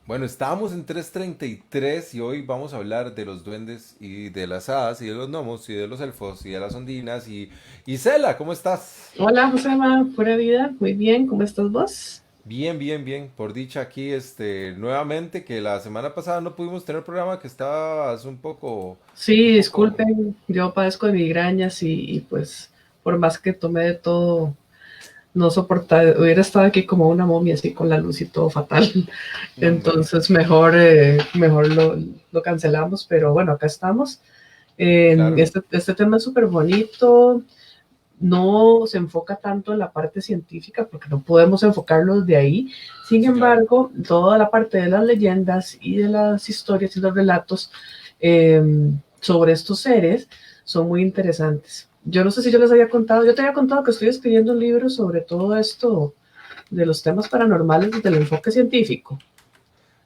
Bueno, estábamos en 333 y hoy vamos a hablar de los duendes y de las hadas y de los gnomos y de los elfos y de las ondinas y Cela, ¿cómo estás? Hola, Josema, pura vida, muy bien, ¿cómo estás vos? Bien, bien, bien. Por dicha aquí, nuevamente que la semana pasada no pudimos tener programa que estabas Sí, un poco, disculpen, yo padezco de migrañas y pues por más que tomé de todo, no soportaba, hubiera estado aquí como una momia así con la luz y todo fatal. no, hombre, Entonces mejor lo cancelamos, pero bueno, acá estamos. claro, Este tema es súper bonito, no se enfoca tanto en la parte científica porque no podemos enfocarlos de ahí. Sin sí, claro. embargo, toda la parte de las leyendas y de las historias y los relatos eh, sobre estos seres son muy interesantes. Yo no sé si yo les había contado, yo te había contado que estoy escribiendo un libro sobre todo esto de los temas paranormales desde el enfoque científico.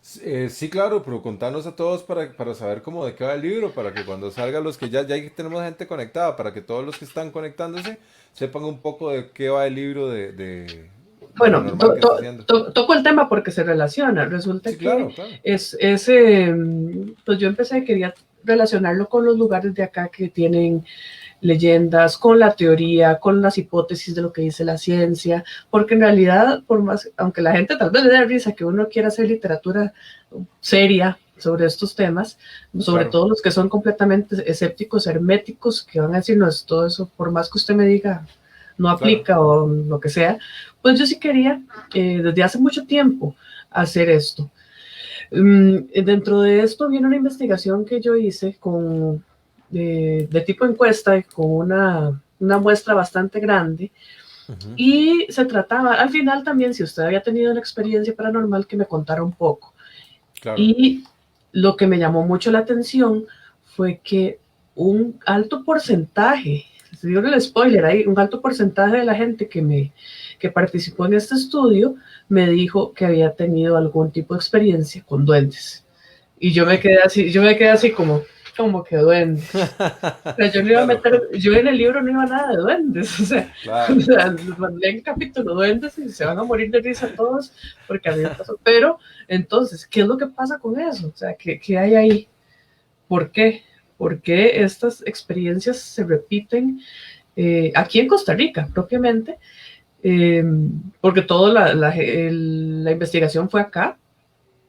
Sí, claro, pero contanos a todos para saber cómo de qué va el libro, para que cuando salga los que ya ahí tenemos gente conectada, para que todos los que están conectándose sepan un poco de qué va el libro de Bueno, paranormal que está haciendo. toco el tema porque se relaciona. Resulta Sí, que claro, claro. pues yo empecé, quería relacionarlo con los lugares de acá que tienen leyendas, con la teoría, con las hipótesis de lo que dice la ciencia, porque en realidad, por más, aunque la gente tal vez le dé risa que uno quiera hacer literatura seria sobre estos temas, sobre Claro, todo los que son completamente escépticos, herméticos, que van a decir, no, es todo eso, por más que usted me diga, no claro. aplica o lo que sea, pues yo sí quería, desde hace mucho tiempo, hacer esto. Dentro de esto viene una investigación que yo hice de tipo encuesta con una muestra bastante grande Ujú, y se trataba, al final también, si usted había tenido una experiencia paranormal, que me contara un poco. claro. Y lo que me llamó mucho la atención fue que un alto porcentaje, si digo el spoiler ahí, un alto porcentaje de la gente que participó en este estudio me dijo que había tenido algún tipo de experiencia con duendes. Y yo me quedé así como que duendes. O sea, yo no iba a Claro, meter, yo en el libro no iba nada de duendes, o claro. sea les mandé el capítulo duendes y se van a morir de risa todos, porque a mí me pasó. Pero, entonces, ¿qué es lo que pasa con eso? O sea, ¿qué hay ahí? ¿Por qué? ¿Por qué estas experiencias se repiten aquí en Costa Rica propiamente? Eh, Porque toda la investigación fue acá,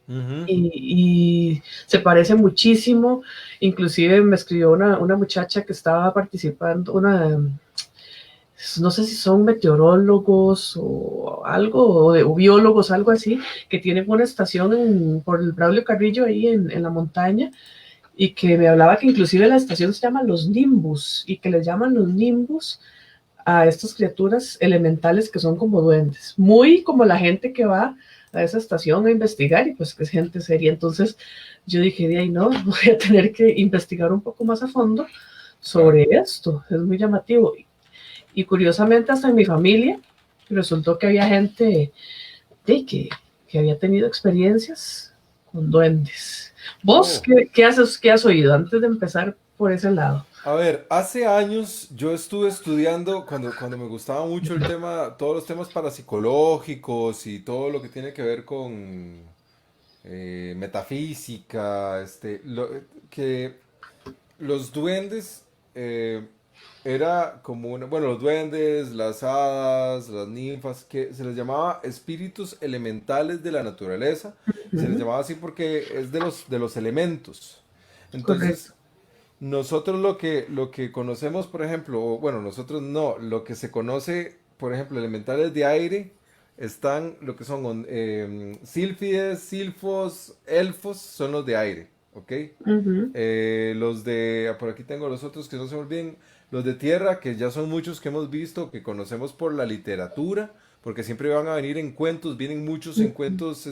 Ujú. y se parece muchísimo. Inclusive me escribió una muchacha que estaba participando, no sé si son meteorólogos o algo, o biólogos, algo así, que tienen una estación por el Braulio Carrillo ahí en la montaña, y que me hablaba que inclusive la estación se llama Los Nimbus, y que les llaman los Nimbus a estas criaturas elementales que son como duendes, muy como la gente que va a esa estación a investigar, y pues que es gente seria. Entonces yo dije, de ahí no, voy a tener que investigar un poco más a fondo Claro. sobre esto, es muy llamativo. Y curiosamente hasta en mi familia resultó que había gente de que había tenido experiencias con duendes. ¿Vos Oh. qué has oído antes de empezar por ese lado? A ver, hace años yo estuve estudiando, cuando me gustaba mucho el tema, todos los temas parapsicológicos y todo lo que tiene que ver con metafísica, que los duendes era como una, bueno, los duendes, las hadas, las ninfas, que se les llamaba espíritus elementales de la naturaleza, y se les Ujú, llamaba así porque es de los elementos. correcto. Entonces, nosotros lo que conocemos, por ejemplo, o bueno, nosotros no, lo que se conoce, por ejemplo, elementales de aire, están lo que son sílfides, silfos, elfos, son los de aire, ¿ok? Ujú, Por aquí tengo los otros que no se me olviden, los de tierra, que ya son muchos que hemos visto, que conocemos por la literatura, porque siempre van a venir en cuentos, vienen muchos en cuentos,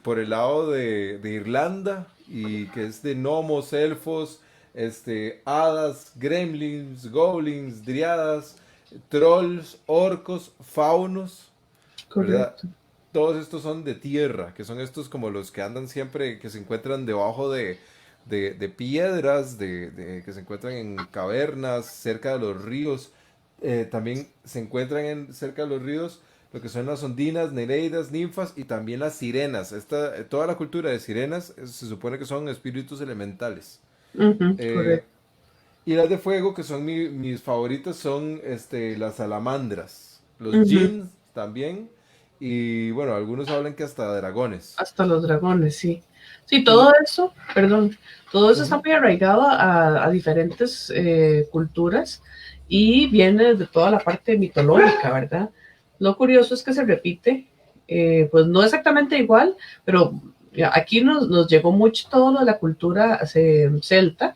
por el lado de Irlanda, y que es de gnomos, elfos, hadas, gremlins, goblins, driadas, trolls, orcos, faunos, ¿verdad? correcto. Todos estos son de tierra, que son estos como los que andan siempre, que se encuentran debajo de piedras, que se encuentran en cavernas, cerca de los ríos. También se encuentran cerca de los ríos lo que son las ondinas, nereidas, ninfas y también las sirenas. Toda la cultura de sirenas se supone que son espíritus elementales. Ujú, Eh, correcto. y las de fuego, que son mis favoritas, son las salamandras, los Ujú. jinns también, y bueno, algunos hablan que hasta dragones. Hasta los dragones, sí. Sí, todo Y, eso, perdón, todo eso está ujú, muy arraigado a diferentes culturas y viene de toda la parte mitológica, ¿verdad? Lo curioso es que se repite, pues no exactamente igual, pero aquí nos llegó mucho todo lo de la cultura celta,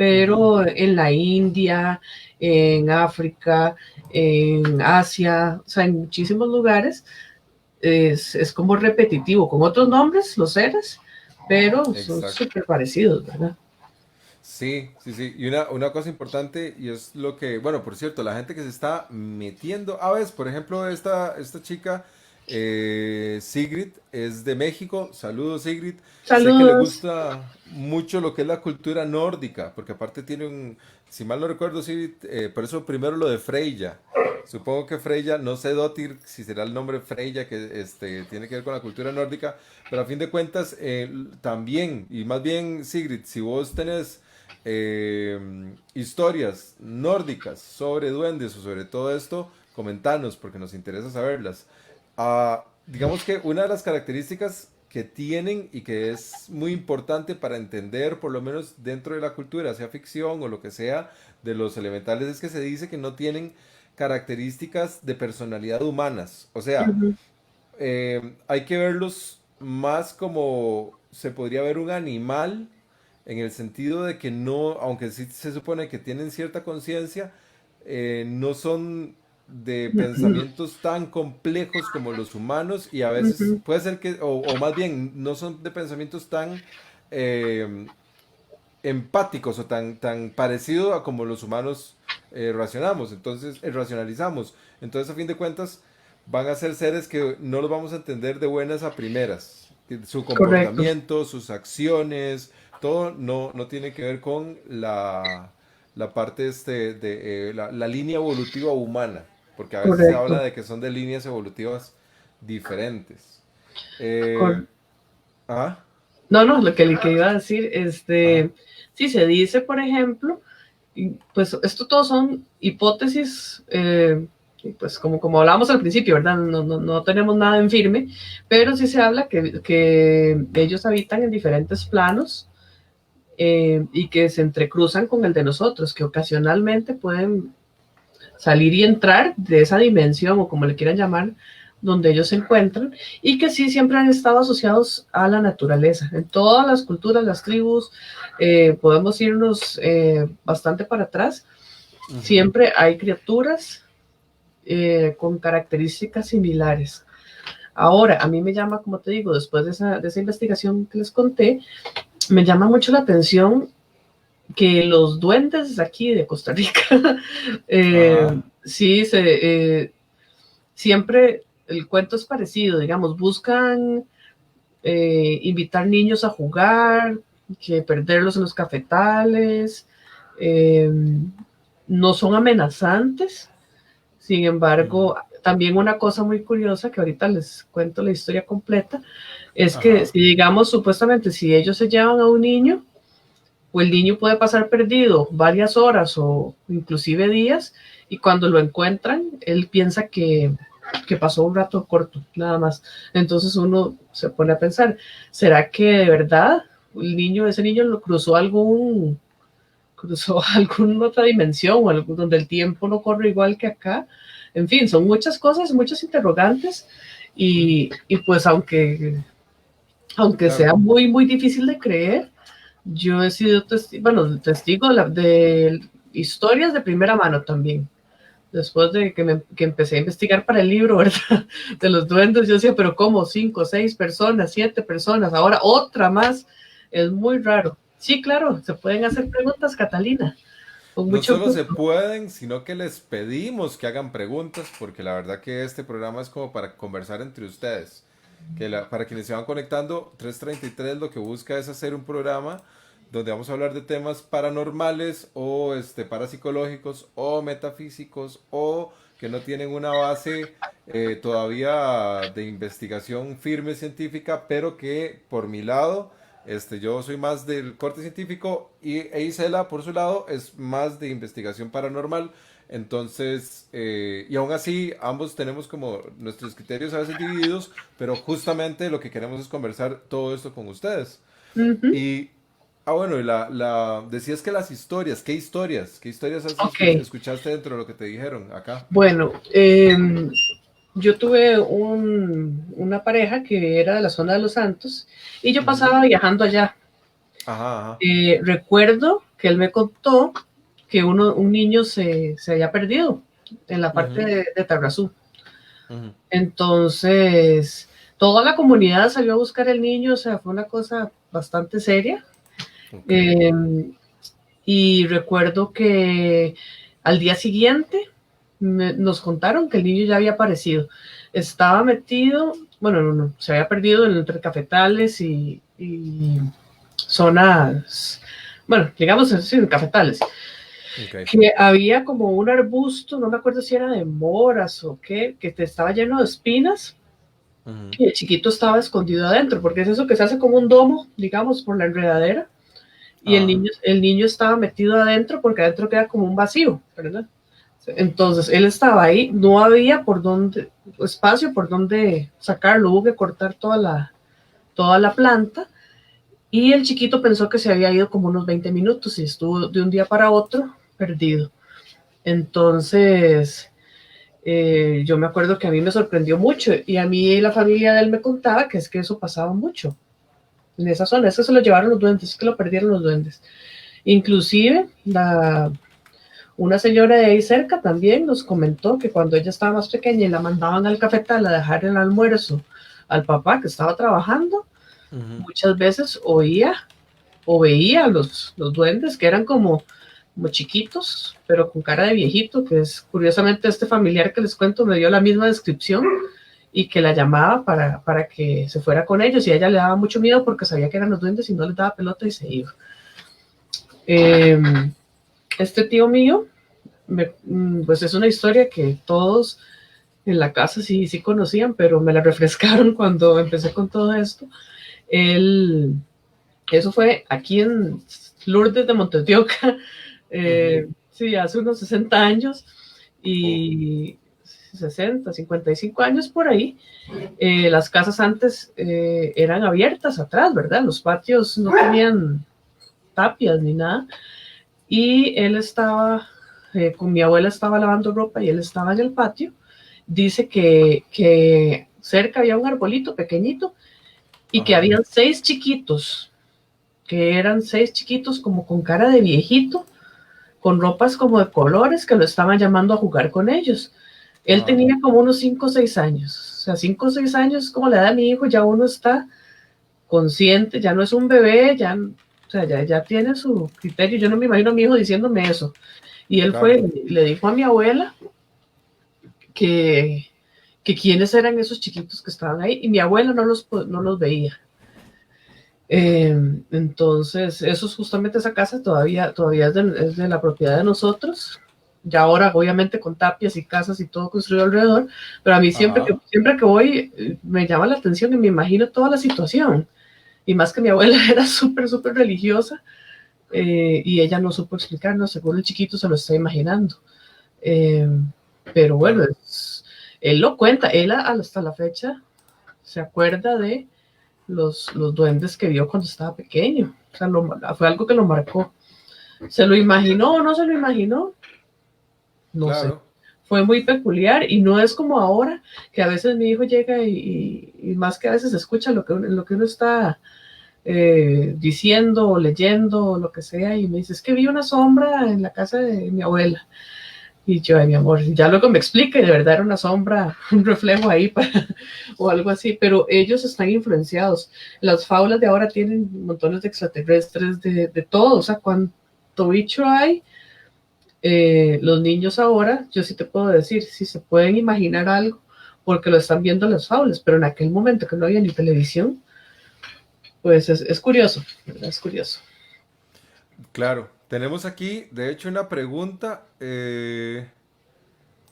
ujú, pero en la India, en África, en Asia, o sea, en muchísimos lugares es como repetitivo, con otros nombres, los seres, pero son exacto. súper parecidos, ¿verdad? Sí, sí, sí. Y una cosa importante, y es lo que, bueno, por cierto, la gente que se está metiendo, a veces, por ejemplo, esta chica, Sigrid, es de México. Saludos, Sigrid. Sé que le Saludos. gusta mucho lo que es la cultura nórdica, porque aparte tiene si mal no recuerdo, Sigrid, por eso primero lo de Freyja. Supongo que Freyja, no sé Dottir si será el nombre Freyja, que tiene que ver con la cultura nórdica, pero a fin de cuentas también, y más bien Sigrid, si vos tenés historias nórdicas sobre duendes o sobre todo esto, comentanos porque nos interesa saberlas. Digamos que una de las características que tienen y que es muy importante para entender, por lo menos dentro de la cultura, sea ficción o lo que sea, de los elementales, es que se dice que no tienen características de personalidad humanas. O sea, Ujú, hay que verlos más como se podría ver un animal, en el sentido de que no, aunque sí se supone que tienen cierta conciencia, no son de ujú, pensamientos tan complejos como los humanos, y a veces ujú. puede ser que, o más bien, no son de pensamientos tan eh, empáticos o tan parecido a como los humanos racionalizamos. Entonces, a fin de cuentas, van a ser seres que no los vamos a entender de buenas a primeras. Que su Correcto, comportamiento, sus acciones, todo no tiene que ver con la parte la línea evolutiva humana, porque a veces se habla correcto. de que son de líneas evolutivas diferentes. Eh, Cor ah, no, no, lo que le que iba a decir, ajá, si se dice, por ejemplo, pues esto todos son hipótesis, pues como hablábamos al principio, ¿verdad? No tenemos nada en firme, pero sí se habla que ellos habitan en diferentes planos y que se entrecruzan con el de nosotros, que ocasionalmente pueden salir y entrar de esa dimensión o como le quieran llamar, donde ellos se encuentran y que sí siempre han estado asociados a la naturaleza. En todas las culturas, las tribus, podemos irnos bastante para atrás, ujú, siempre hay criaturas con características similares. Ahora, a mí me llama, como te digo, después de esa investigación que les conté, me llama mucho la atención que los duendes aquí de Costa Rica, ajá, sí, siempre el cuento es parecido, digamos, buscan invitar niños a jugar, que perderlos en los cafetales, eh, no son amenazantes, sin ujú, embargo, también una cosa muy curiosa que ahorita les cuento la historia completa, es que ajá. si digamos supuestamente si ellos se llevan a un niño, o el niño puede pasar perdido varias horas o inclusive días y cuando lo encuentran, él piensa que pasó un rato corto, nada más. Entonces uno se pone a pensar, ¿será que de verdad ese niño lo cruzó alguna otra dimensión o algún, donde el tiempo no corre igual que acá? En fin, son muchas cosas, muchos interrogantes y pues aunque sea Claro. muy, muy difícil de creer, yo he sido testigo de historias de primera mano también. Después de que empecé a investigar para el libro, ¿verdad? De los duendes, yo decía, pero ¿cómo? 5, 6 personas, 7 personas, ahora otra más. Es muy raro. Sí, claro, se pueden hacer preguntas, Catalina, con No mucho solo se gusto. pueden, sino que les pedimos que hagan preguntas, porque la verdad que este programa es como para conversar entre ustedes. Para quienes se van conectando, 333 lo que busca es hacer un programa donde vamos a hablar de temas paranormales o parapsicológicos o metafísicos o que no tienen una base todavía de investigación firme científica, pero que por mi lado, yo soy más del corte científico e Isela por su lado es más de investigación paranormal. Entonces, y aún así, ambos tenemos como nuestros criterios a veces divididos, pero justamente lo que queremos es conversar todo esto con ustedes. Ujú. Y, bueno, y decías que las historias, ¿qué historias has Ok, escuchaste dentro de lo que te dijeron acá? bueno, yo tuve una pareja que era de la zona de Los Santos y yo Ujú. pasaba viajando allá. Ajá, ajá. Recuerdo que él me contó que un niño se había perdido en la parte Ujú, de Tarrazú. ujú. Entonces, toda la comunidad salió a buscar al niño, o sea, fue una cosa bastante seria. Ok. Eh, y recuerdo que al día siguiente nos contaron que el niño ya había aparecido. Estaba metido, bueno, no, se había perdido entre cafetales y zonas, bueno, digamos sí, en cafetales, Ok. que había como un arbusto, no me acuerdo si era de moras o qué, que te estaba lleno de espinas Ujú. y el chiquito estaba escondido adentro, porque es eso que se hace como un domo, digamos, por la enredadera, y Ajá. el niño estaba metido adentro porque adentro queda como un vacío, ¿verdad? Entonces él estaba ahí, no había por dónde, espacio por dónde sacarlo, hubo que cortar toda la planta y el chiquito pensó que se había ido como unos 20 minutos y estuvo de un día para otro perdido. Entonces, yo me acuerdo que a mí me sorprendió mucho y a mí la familia de él me contaba que es que eso pasaba mucho en esa zona, es que se lo llevaron los duendes, es que lo perdieron los duendes. Inclusive, una señora de ahí cerca también nos comentó que cuando ella estaba más pequeña y la mandaban al cafetal a dejar el almuerzo al papá que estaba trabajando, Ujú. muchas veces oía o veía los duendes que eran como chiquitos, pero con cara de viejito, que es curiosamente este familiar que les cuento me dio la misma descripción y que la llamaba para que se fuera con ellos y a ella le daba mucho miedo porque sabía que eran los duendes y no les daba pelota y se iba. Eh, este tío mío, pues es una historia que todos en la casa sí conocían, pero me la refrescaron cuando empecé con todo esto. Él, eso fue aquí en Lourdes de Montedioca, Ujú. sí, hace unos 60 años Oh, y 55 años por ahí. Las casas antes eran abiertas atrás, ¿verdad? Los patios no tenían tapias ni nada. Y él estaba, con mi abuela estaba lavando ropa y él estaba en el patio. Dice que cerca había un arbolito pequeñito y que ajá. habían seis chiquitos, que eran seis chiquitos como con cara de viejito, con ropas como de colores, que lo estaban llamando a jugar con ellos. Él Ajá. tenía como unos 5 o 6 años. O sea, 5 o 6 años, como la edad de mi hijo, ya uno está consciente, ya no es un bebé, ya, o sea, ya tiene su criterio. Yo no me imagino a mi hijo diciéndome eso. Y él Claro. fue, le dijo a mi abuela que, que quiénes eran esos chiquitos que estaban ahí, y mi abuela no los veía. Entonces, eso es justamente esa casa, todavía es de la propiedad de nosotros. Ya ahora, obviamente, con tapias y casas y todo construido alrededor, pero a mí Ajá. siempre que voy me llama la atención y me imagino toda la situación. Y más que mi abuela era súper religiosa y ella no supo explicarnos, seguro el chiquito se lo está imaginando. Eh, pero bueno, Claro. él lo cuenta, él hasta la fecha se acuerda de los duendes que vio cuando estaba pequeño. O sea, fue algo que lo marcó. ¿Se lo imaginó o no se lo imaginó? No sé. Claro. Fue muy peculiar y no es como ahora, que a veces mi hijo llega y más que a veces escucha lo que uno está diciendo o leyendo o lo que sea y me dice, es que vi una sombra en la casa de mi abuela. Y yo, ay, mi amor, ya luego me explica y de verdad era una sombra, un reflejo ahí o algo así, pero ellos están influenciados. Las fábulas de ahora tienen montones de extraterrestres, de todo, o sea, cuánto bicho hay. Los niños ahora, yo sí te puedo decir, si se pueden imaginar algo, porque lo están viendo en las fábulas, pero en aquel momento que no había ni televisión, pues es curioso, ¿verdad? Es curioso. Claro. Tenemos aquí, de hecho, una pregunta.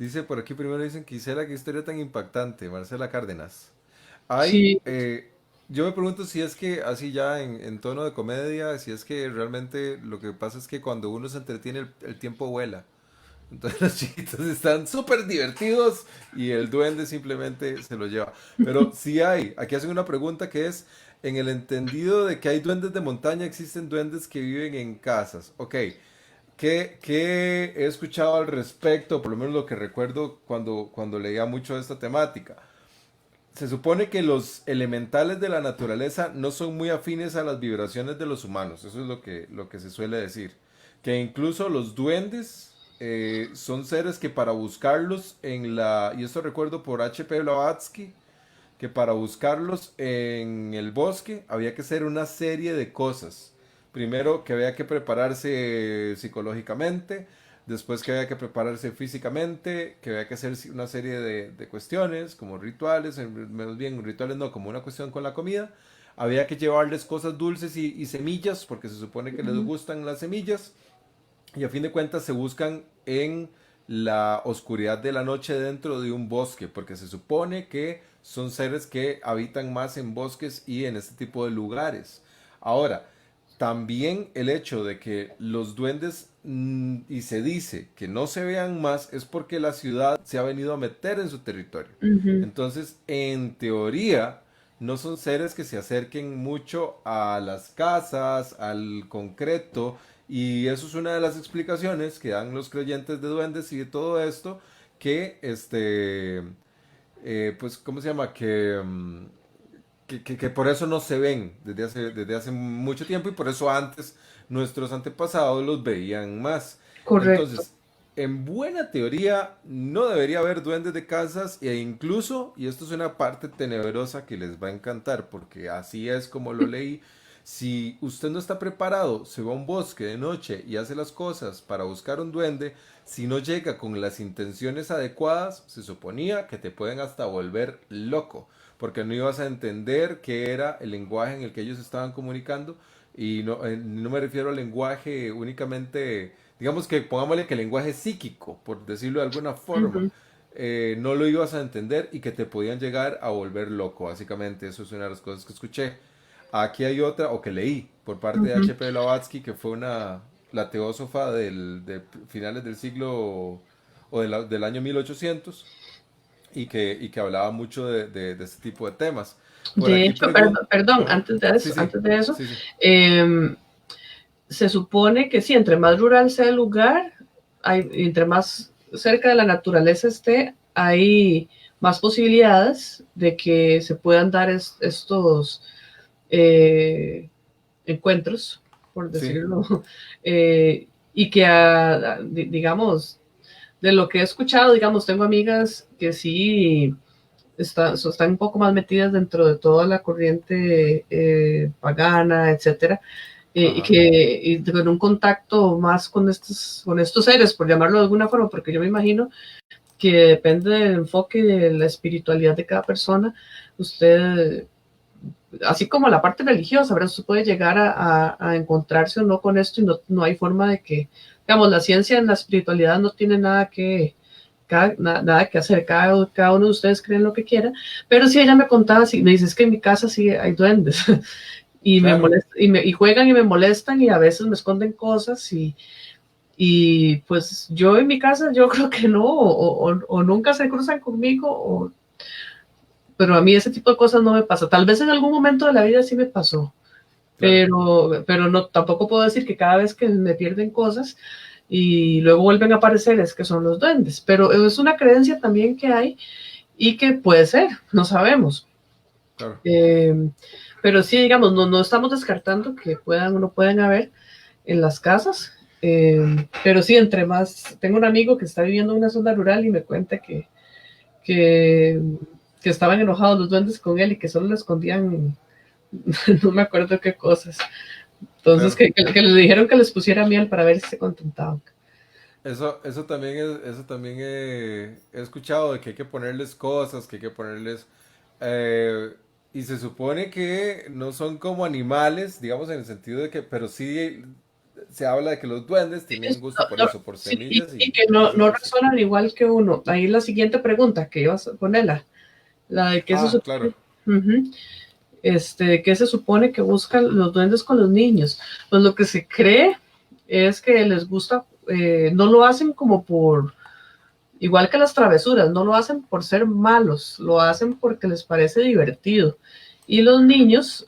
Dice por aquí primero, dicen, Gisela, qué historia tan impactante, Marcela Cárdenas. Hay, Sí, yo me pregunto si es que, así ya en tono de comedia, si es que realmente lo que pasa es que cuando uno se entretiene el tiempo vuela. Entonces los chiquitos están súper divertidos y el duende simplemente se lo lleva. Pero sí hay, aquí hacen una pregunta que es, en el entendido de que hay duendes de montaña, existen duendes que viven en casas. Ok, ¿qué he escuchado al respecto? Por lo menos lo que recuerdo cuando leía mucho de esta temática. Se supone que los elementales de la naturaleza no son muy afines a las vibraciones de los humanos. Eso es lo que se suele decir. Que incluso los duendes son seres que para buscarlos en la... Y esto recuerdo por H.P. Blavatsky, que para buscarlos en el bosque había que hacer una serie de cosas. Primero que había que prepararse psicológicamente, después que había que prepararse físicamente, que había que hacer una serie de cuestiones, como rituales, menos bien rituales no, como una cuestión con la comida. Había que llevarles cosas dulces y semillas, porque se supone que les ujú, gustan las semillas. Y a fin de cuentas se buscan en la oscuridad de la noche dentro de un bosque, porque se supone que son seres que habitan más en bosques y en este tipo de lugares. Ahora, también el hecho de que los duendes, y se dice que no se vean más, es porque la ciudad se ha venido a meter en su territorio. ujú, Entonces, en teoría, no son seres que se acerquen mucho a las casas, al concreto, y eso es una de las explicaciones que dan los creyentes de duendes y de todo esto, que pues, ¿cómo se llama? Que por eso no se ven desde hace mucho tiempo y por eso antes nuestros antepasados los veían más. correcto. Entonces, en buena teoría, no debería haber duendes de casas e incluso, y esto es una parte tenebrosa que les va a encantar porque así es como lo leí, si usted no está preparado, se va a un bosque de noche y hace las cosas para buscar un duende, si no llega con las intenciones adecuadas, se suponía que te pueden hasta volver loco porque no ibas a entender qué era el lenguaje en el que ellos estaban comunicando y no me refiero al lenguaje únicamente, digamos que pongámosle que el lenguaje psíquico, por decirlo de alguna forma, Ujú, no lo ibas a entender y que te podían llegar a volver loco, básicamente eso es una de las cosas que escuché. Aquí hay otra, o que leí, por parte de ujú. H.P. Blavatsky, que fue la teósofa de finales del siglo o del año 1800 y que hablaba mucho de este tipo de temas. Por De aquí hecho, pregunto... perdón, Ajá. Sí, sí, antes de eso, sí, sí. em, se supone que sí, entre más rural sea el lugar, entre más cerca de la naturaleza esté, hay más posibilidades de que se puedan dar estos eh, encuentros, por Sí, decirlo, y que, digamos, de lo que he escuchado, digamos, tengo amigas que sí están un poco más metidas dentro de toda la corriente pagana, etcétera, ajá, y con un contacto más con estos seres, por llamarlo de alguna forma, porque yo me imagino que depende del enfoque de la espiritualidad de cada persona, usted, así como la parte religiosa, ¿verdad? Usted puede llegar a encontrarse o no con esto y no hay forma de que, digamos, la ciencia en la espiritualidad no tiene nada que hacer, cada uno de ustedes cree en lo que quiera, pero si ella me contaba, si me dice, es que en mi casa sí hay duendes, y me claro, molesta, y juegan y me molestan y a veces me esconden cosas y pues yo en mi casa yo creo que no, o nunca se cruzan conmigo, pero a mí ese tipo de cosas no me pasa. Tal vez en algún momento de la vida sí me pasó, claro. pero no, tampoco puedo decir que cada vez que me pierden cosas y luego vuelven a aparecer es que son los duendes, pero es una creencia también que hay y que puede ser, no sabemos. Claro. Eh, pero sí, digamos, no estamos descartando que puedan o no puedan haber en las casas. Pero sí, entre más, tengo un amigo que está viviendo en una zona rural y me cuenta que, que estaban enojados los duendes con él y que solo le escondían, no me acuerdo qué cosas. Entonces, Claro. que le dijeron que les pusiera miel para ver si se contentaban. Eso también he escuchado de que hay que ponerles cosas, que hay que ponerles... eh, y se supone que no son como animales, digamos en el sentido de que, pero sí se habla de que los duendes tienen gusto por eso, por Sí, semillas y que y no, cosas no así. resuenan igual que uno. Ahí la siguiente pregunta que ibas a ponerla, la de qué se Ah, claro. supone, ujú, qué se supone que buscan los duendes con los niños. Pues lo que se cree es que les gusta, no lo hacen como por, igual que las travesuras, no lo hacen por ser malos, lo hacen porque les parece divertido. Y los niños,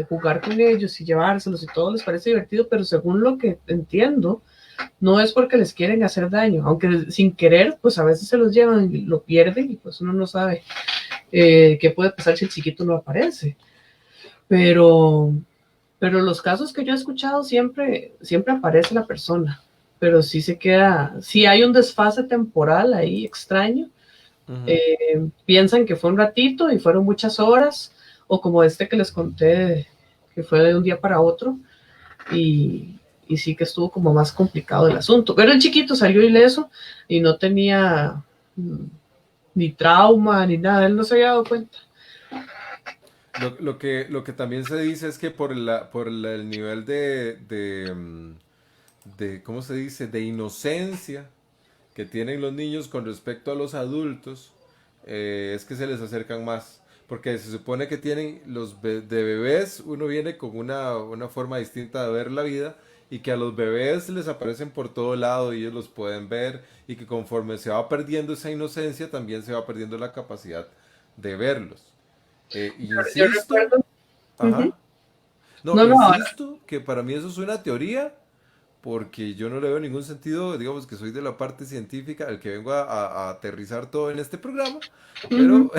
jugar con ellos y llevárselos y todo les parece divertido, pero según lo que entiendo, no es porque les quieren hacer daño, aunque sin querer, pues a veces se los llevan y lo pierden y pues uno no sabe qué puede pasar si el chiquito no aparece. Pero, pero los casos que yo he escuchado siempre aparece la persona, pero sí se queda, sí hay un desfase temporal ahí extraño. Ujú. Piensan que fue un ratito y fueron muchas horas, o como este que les conté, que fue de un día para otro, y sí que estuvo como más complicado el asunto. Pero el chiquito salió ileso y no tenía ni trauma ni nada, él no se había dado cuenta. Lo que también se dice es que el nivel ¿cómo se dice? De inocencia que tienen los niños con respecto a los adultos, es que se les acercan más. Porque se supone que tienen de bebés, uno viene con una forma distinta de ver la vida y que a los bebés les aparecen por todo lado y ellos los pueden ver y que conforme se va perdiendo esa inocencia también se va perdiendo la capacidad de verlos. Y Yo insisto, recuerdo, uh-huh. ajá, no, No, no, ahora, insisto que para mí eso es una teoría porque yo no le veo ningún sentido, digamos que soy de la parte científica, el que vengo a aterrizar todo en este programa, uh-huh. pero,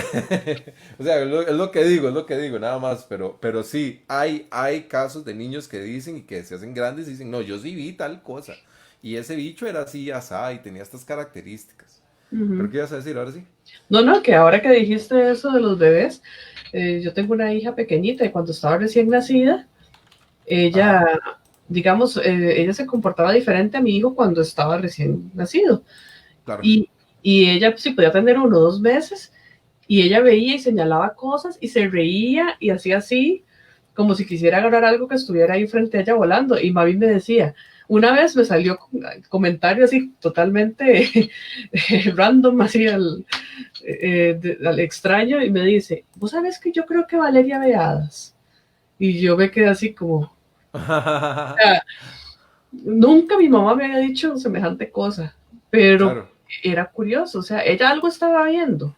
o sea, es lo que digo, nada más, pero sí, hay casos de niños que dicen y que se hacen grandes y dicen, no, yo sí vi tal cosa, y ese bicho era así, asá, y tenía estas características. ¿Pero Uh-huh. qué ibas a decir ahora sí? No, no, que ahora que dijiste eso de los bebés, yo tengo una hija pequeñita y cuando estaba recién nacida, ella, Ajá, digamos, ella se comportaba diferente a mi hijo cuando estaba recién nacido. claro. Y, y ella sí podía tener 1 o 2 meses y ella veía y señalaba cosas y se reía y hacía así, como si quisiera agarrar algo que estuviera ahí frente a ella volando. Y Mavi me decía, una vez me salió con comentario así totalmente random, así al extraño, y me dice, ¿vos sabés que yo creo que Valeria ve hadas? Y yo me quedé así como, o sea, nunca mi mamá me había dicho semejante cosa, pero Claro, era curioso, o sea, ella algo estaba viendo,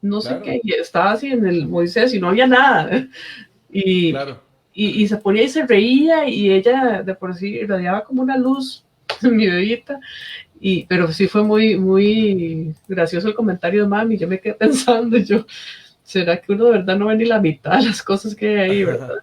no sé claro, qué, y estaba así en el Moisés y no había nada. Y, claro. y se ponía y se reía y ella de por sí irradiaba como una luz, mi bebita, pero sí fue muy gracioso el comentario de mami, yo me quedé pensando, yo, ¿será que uno de verdad no ve ni la mitad de las cosas que hay ahí, verdad?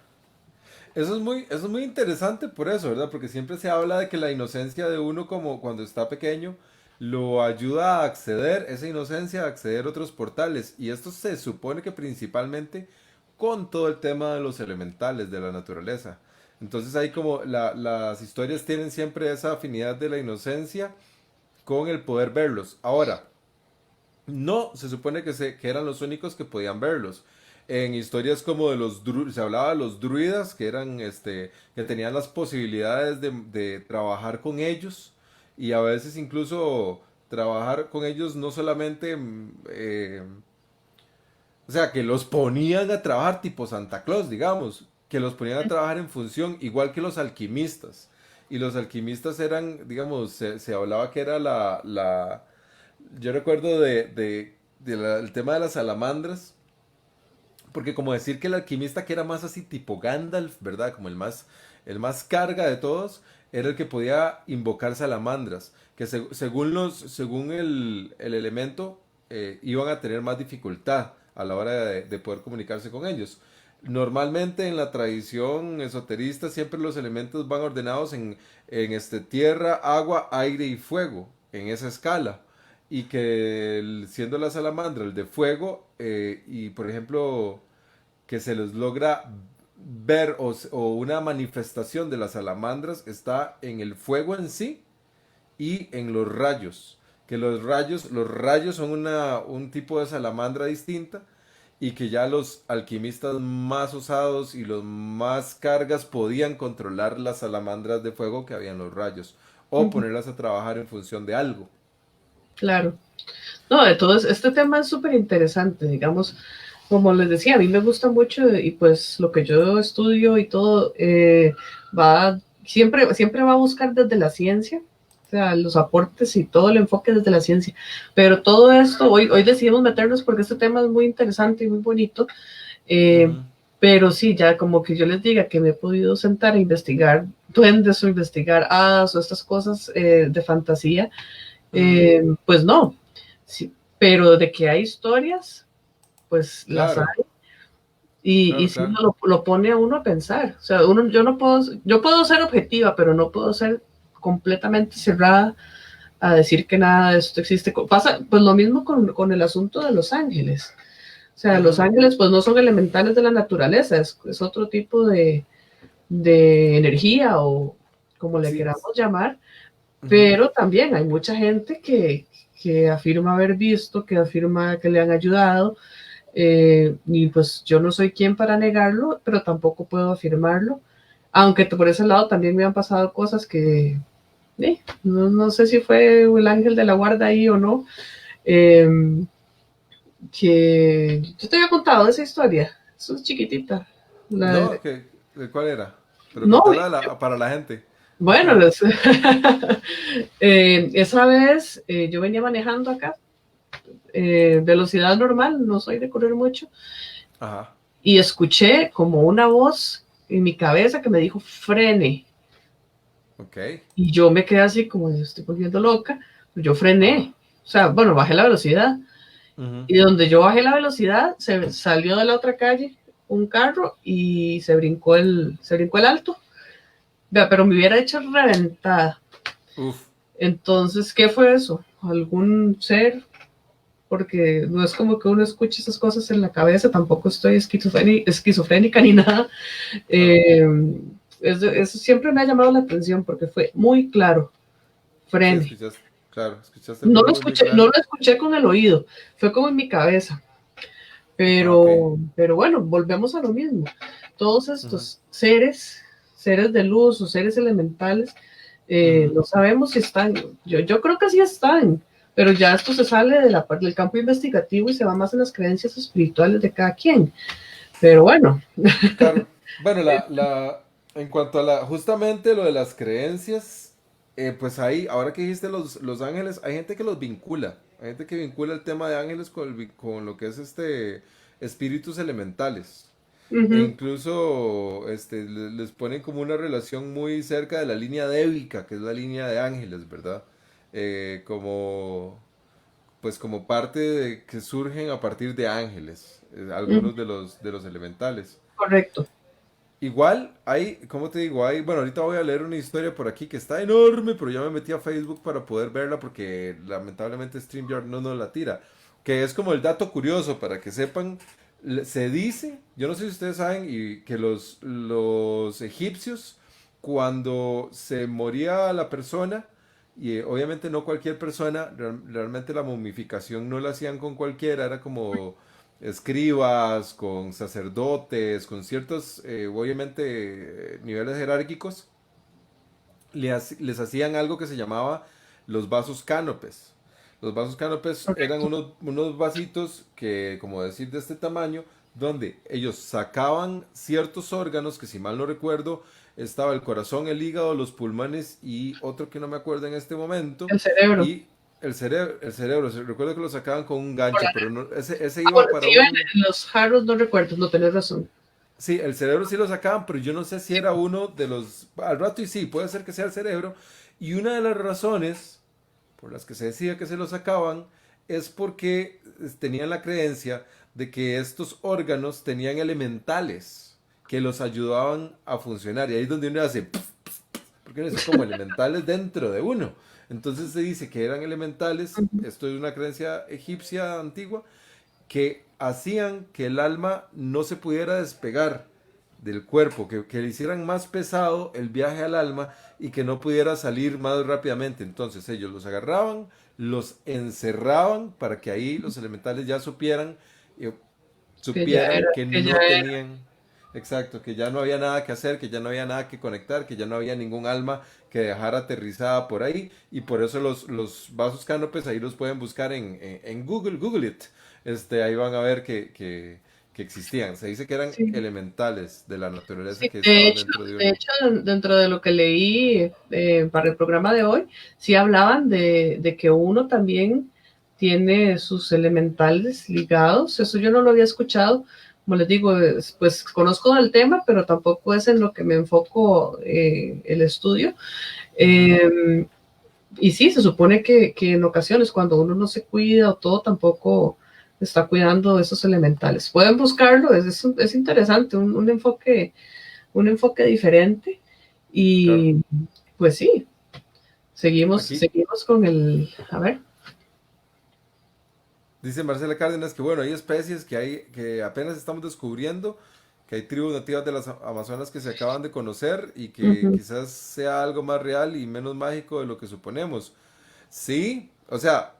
Eso es muy interesante por eso, ¿verdad? Porque siempre se habla de que la inocencia de uno como cuando está pequeño lo ayuda a acceder, esa inocencia a acceder a otros portales. Y esto se supone que principalmente con todo el tema de los elementales, de la naturaleza. Entonces ahí como las historias tienen siempre esa afinidad de la inocencia con el poder verlos. Ahora, no, se supone que eran los únicos que podían verlos. En historias como de se hablaba de los druidas, que eran, que tenían las posibilidades de trabajar con ellos y a veces incluso trabajar con ellos no solamente, o sea, que los ponían a trabajar tipo Santa Claus, digamos, que los ponían a trabajar en función, igual que los alquimistas. Y los alquimistas eran, digamos, se hablaba que era yo recuerdo el tema de las salamandras, porque como decir que el alquimista que era más así tipo Gandalf, ¿verdad? Como el más carga de todos, era el que podía invocar salamandras, que según el elemento, iban a tener más dificultad a la hora de poder comunicarse con ellos. Normalmente en la tradición esoterista siempre los elementos van ordenados en tierra, agua, aire y fuego, en esa escala y que siendo la salamandra el de fuego y por ejemplo que se les logra ver o una manifestación de las salamandras está en el fuego en sí y en los rayos, que los rayos son un tipo de salamandra distinta y que ya los alquimistas más osados y los más cargas podían controlar las salamandras de fuego que habían los rayos o Ujú, ponerlas a trabajar en función de algo. claro. No, de todo este tema es súper interesante, digamos, como les decía, a mí me gusta mucho y pues lo que yo estudio y todo siempre va a buscar desde la ciencia, o sea, los aportes y todo el enfoque desde la ciencia. Pero todo esto, hoy decidimos meternos porque este tema es muy interesante y muy bonito, eh, Ujú, pero sí, ya como que yo les diga que me he podido sentar a investigar duendes o investigar hadas o estas cosas de fantasía, ujú. pues no, sí, pero de que hay historias, pues las hay. Claro, Y claro, sí claro. lo pone a uno a pensar. O sea, yo no puedo, yo puedo ser objetiva, pero no puedo ser completamente cerrada a decir que nada de esto existe. Pasa pues lo mismo con el asunto de los ángeles. O sea, los Ujú. ángeles pues no son elementales de la naturaleza, es otro tipo de energía o como le Sí. queramos llamar, Ujú. pero también hay mucha gente que afirma haber visto, que afirma que le han ayudado, y pues yo no soy quien para negarlo, pero tampoco puedo afirmarlo, aunque por ese lado también me han pasado cosas que no sé si fue el ángel de la guarda ahí o no, eh, que yo te había contado esa historia, eso es chiquitita. La, No, ¿cuál era? Pero no, contala para la gente. bueno, esa vez yo venía manejando acá, velocidad normal, no soy de correr mucho, Ajá, y escuché como una voz en mi cabeza que me dijo frene. ok. Y yo me quedé así como estoy volviendo loca. Yo frené. Ajá. O sea, bueno, bajé la velocidad. Ujú. Y donde yo bajé la velocidad, se salió de la otra calle un carro y se brincó el alto. Vea, pero me hubiera hecho reventada. Uf, Entonces, ¿qué fue eso? ¿Algún ser? Porque no es como que uno escuche esas cosas en la cabeza, tampoco estoy esquizofrénica ni nada. claro. Eh, eso siempre me ha llamado la atención porque fue muy claro, Sí, frene. escuchaste, claro, escuchaste el volumen muy No lo claro. escuché con el oído, fue como en mi cabeza. Ah, ok. Pero bueno, volvemos a lo mismo. Todos Ujú, estos seres de luz o seres elementales, ujú. no sabemos si están, yo creo que sí están, pero ya esto se sale de del campo investigativo y se va más en las creencias espirituales de cada quien. Pero bueno, Claro. Bueno, en cuanto a justamente lo de las creencias, pues ahí, ahora que dijiste los ángeles, hay gente que los vincula. Hay gente que vincula el tema de ángeles con lo que es espíritus elementales. E ujú, incluso les ponen como una relación muy cerca de la línea débica, que es la línea de ángeles, ¿verdad? Como, pues como parte de que surgen a partir de ángeles, ujú, algunos de los elementales. correcto. Igual, hay, ¿cómo te digo? Bueno, ahorita voy a leer una historia por aquí que está enorme, pero ya me metí a Facebook para poder verla porque lamentablemente StreamYard no nos la tira. Que es como el dato curioso para que sepan. Se dice, yo no sé si ustedes saben, y que los egipcios, cuando se moría la persona, y obviamente no cualquier persona, realmente la momificación no la hacían con cualquiera, era como escribas, con sacerdotes, con ciertos, obviamente, niveles jerárquicos, les hacían algo que se llamaba los vasos cánopes. Los vasos cánopes eran Correcto. unos vasitos que, como decir, de este tamaño, donde ellos sacaban ciertos órganos, que si mal no recuerdo, estaba el corazón, el hígado, los pulmones y otro que no me acuerdo en este momento, El cerebro. y el cerebro, recuerdo que lo sacaban con un gancho, pero no, ese iba Bueno, para si iban un. en los jarros, no recuerdo, no tenés razón. Sí, el cerebro sí lo sacaban, pero yo no sé si era uno de los. Al rato y sí, puede ser que sea el cerebro. Y una de las razones por las que se decía que se lo sacaban es porque tenían la creencia de que estos órganos tenían elementales que los ayudaban a funcionar. Y ahí es donde uno hace, porque uno dice como elementales dentro de uno. Entonces se dice que eran elementales, esto es una creencia egipcia antigua, que hacían que el alma no se pudiera despegar del cuerpo, que le hicieran más pesado el viaje al alma y que no pudiera salir más rápidamente. Entonces ellos los agarraban, los encerraban para que ahí los elementales ya supieran supieran que que ya no era. tenían, exacto, que ya no había nada que hacer, que ya no había nada que conectar, que ya no había ningún alma que dejar aterrizada por ahí, y por eso los vasos cánopes ahí los pueden buscar en Google, Google it. Ahí van a ver que existían. Se dice que eran Sí. elementales de la naturaleza Sí, que estaban dentro de de uno. hecho, dentro de lo que leí para el programa de hoy, sí hablaban de que uno también tiene sus elementales ligados. Eso yo no lo había escuchado. Como les digo, pues conozco del tema, pero tampoco es en lo que me enfoco el estudio. Ujú. Eh, y sí, se supone que en ocasiones cuando uno no se cuida o todo, tampoco está cuidando esos elementales. Pueden buscarlo, es interesante, un enfoque diferente Claro. y pues sí, Aquí seguimos con el, a ver. dice Marcela Cárdenas que bueno, hay especies que apenas estamos descubriendo, que hay tribus nativas de las Amazonas que se acaban de conocer y que Ujú, quizás sea algo más real y menos mágico de lo que suponemos. Sí, o sea,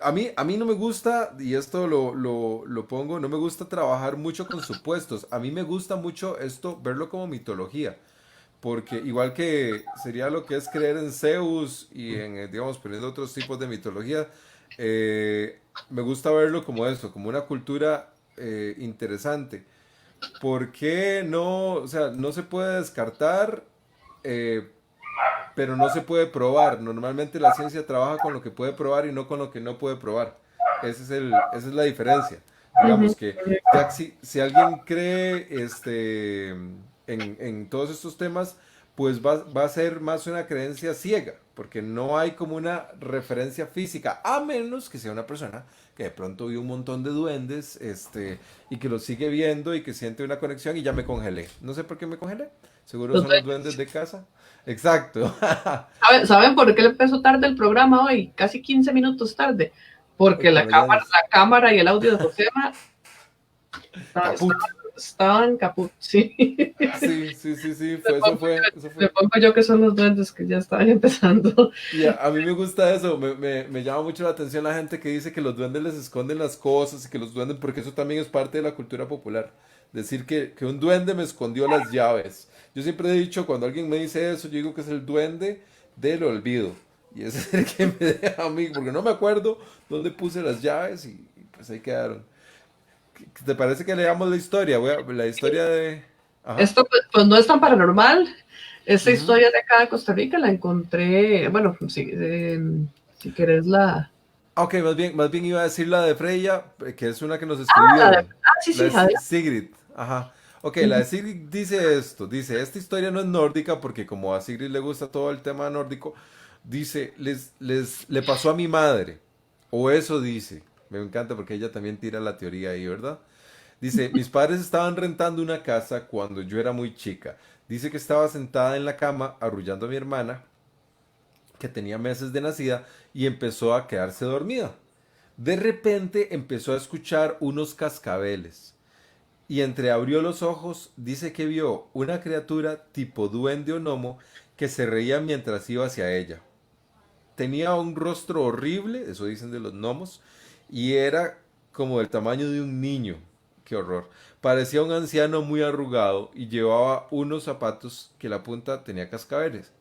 a mí no me gusta, y esto lo pongo, no me gusta trabajar mucho con supuestos. A mí me gusta mucho esto, verlo como mitología. Porque igual que sería lo que es creer en Zeus y en, digamos, poniendo otros tipos de mitología, me gusta verlo como eso, como una cultura interesante. ¿Por qué no? O sea, no se puede descartar, eh, pero no se puede probar. Normalmente la ciencia trabaja con lo que puede probar y no con lo que no puede probar. Esa es la diferencia. ujú, Digamos que ya si alguien cree en todos estos temas, pues va a ser más una creencia ciega, porque no hay como una referencia física, a menos que sea una persona que de pronto vio un montón de duendes, y que los sigue viendo y que siente una conexión y ya me congelé. No sé por qué me congelé. Seguro los son los duendes. duendes de casa. Exacto. ¿Saben por qué le empezó tarde el programa hoy? Casi 15 minutos tarde. Porque Por los duendes. la cámara y el audio de Josema Caput. estaban caput, sí. Sí, sí, sí, sí, Le fue, eso pongo, fue, eso le fue. pongo yo que son los duendes que ya estaban empezando. Y a mí me gusta eso, me llama mucho la atención la gente que dice que los duendes les esconden las cosas y que los duendes, porque eso también es parte de la cultura popular. Decir que un duende me escondió las llaves. Yo siempre he dicho, cuando alguien me dice eso, yo digo que es el duende del olvido. Y ese es el que me deja a mí, porque no me acuerdo dónde puse las llaves y pues ahí quedaron. ¿Te parece que leamos la historia? La historia de... Ajá. Esto pues no es tan paranormal. Esta Ujú. historia de acá de Costa Rica la encontré, bueno, si querés la... Ok, más bien iba a decir la de Freya, que es una que nos Ah, escribieron. sí, La sí, de adelante. Sigrid. Ajá. Ok, la Ujú. de Sigrid dice esto. Dice, esta historia no es nórdica porque como a Sigrid le gusta todo el tema nórdico, dice, le pasó a mi madre. O eso dice. Me encanta porque ella también tira la teoría ahí, ¿verdad? Dice, mis padres estaban rentando una casa cuando yo era muy chica. Dice que estaba sentada en la cama arrullando a mi hermana, que tenía meses de nacida, y empezó a quedarse dormida. De repente empezó a escuchar unos cascabeles y entreabrió los ojos, dice que vio una criatura tipo duende o gnomo que se reía mientras iba hacia ella. Tenía un rostro horrible, eso dicen de los gnomos, y era como del tamaño de un niño. Qué horror. Parecía un anciano muy arrugado y llevaba unos zapatos que la punta tenía cascabeles.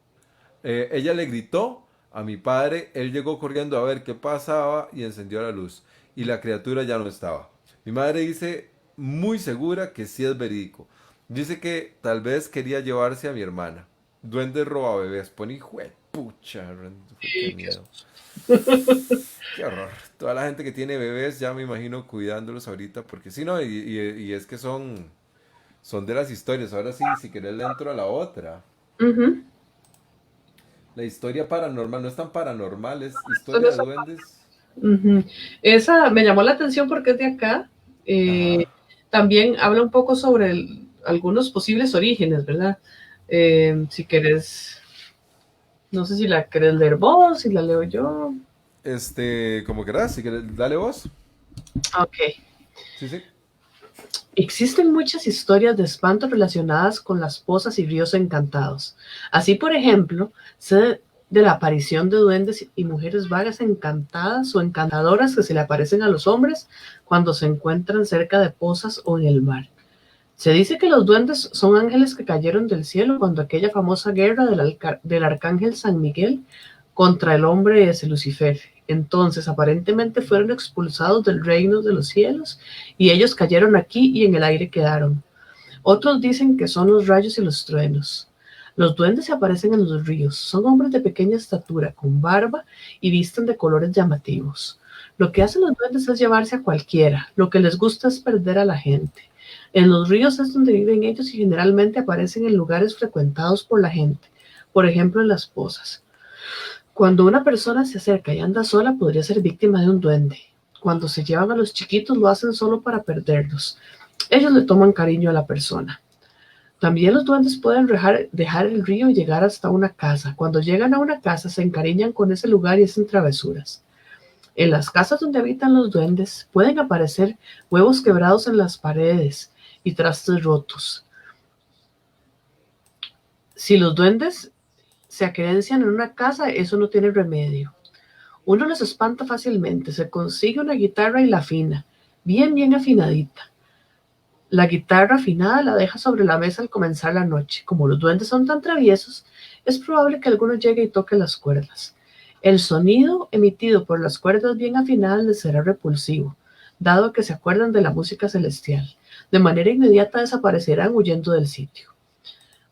Ella le gritó a mi padre, él llegó corriendo a ver qué pasaba y encendió la luz. Y la criatura ya no estaba. Mi madre dice muy segura que sí es verídico. Dice que tal vez quería llevarse a mi hermana. Duende roba bebés. Pone hijo de pucha, qué Sí, miedo. Qué horror. Toda la gente que tiene bebés ya me imagino cuidándolos ahorita porque si no, y es que son de las historias. Ahora sí, si querés le entro a la otra. ujú. La historia paranormal no es tan paranormal, es Solo historia de esa duendes. Ujú. Esa me llamó la atención porque es de acá. Eh, Ajá. También habla un poco sobre algunos posibles orígenes, ¿verdad? Si querés, no sé si la querés leer vos, si la leo yo. Como querás, si querés, dale vos. Ok. Sí, sí. Existen muchas historias de espanto relacionadas con las pozas y ríos encantados. Así, por ejemplo, de la aparición de duendes y mujeres vagas encantadas o encantadoras que se le aparecen a los hombres cuando se encuentran cerca de pozas o en el mar. Se dice que los duendes son ángeles que cayeron del cielo cuando aquella famosa guerra del arcángel San Miguel contra el hombre ese Lucifer. Entonces, aparentemente fueron expulsados del reino de los cielos y ellos cayeron aquí y en el aire quedaron. Otros dicen que son los rayos y los truenos. Los duendes se aparecen en los ríos. Son hombres de pequeña estatura, con barba y visten de colores llamativos. Lo que hacen los duendes es llevarse a cualquiera. Lo que les gusta es perder a la gente. En los ríos es donde viven ellos y generalmente aparecen en lugares frecuentados por la gente, por ejemplo en las pozas. Cuando una persona se acerca y anda sola, podría ser víctima de un duende. Cuando se llevan a los chiquitos, lo hacen solo para perderlos. Ellos le toman cariño a la persona. También los duendes pueden dejar el río y llegar hasta una casa. Cuando llegan a una casa, se encariñan con ese lugar y hacen travesuras. En las casas donde habitan los duendes pueden aparecer huevos quebrados en las paredes y trastes rotos. Si los duendes se acreencian en una casa, eso no tiene remedio. Uno los espanta fácilmente. Se consigue una guitarra y la afina, bien afinadita. La guitarra afinada la deja sobre la mesa al comenzar la noche. Como los duendes son tan traviesos, es probable que alguno llegue y toque las cuerdas. El sonido emitido por las cuerdas bien afinadas les será repulsivo, dado que se acuerdan de la música celestial. De manera inmediata desaparecerán huyendo del sitio.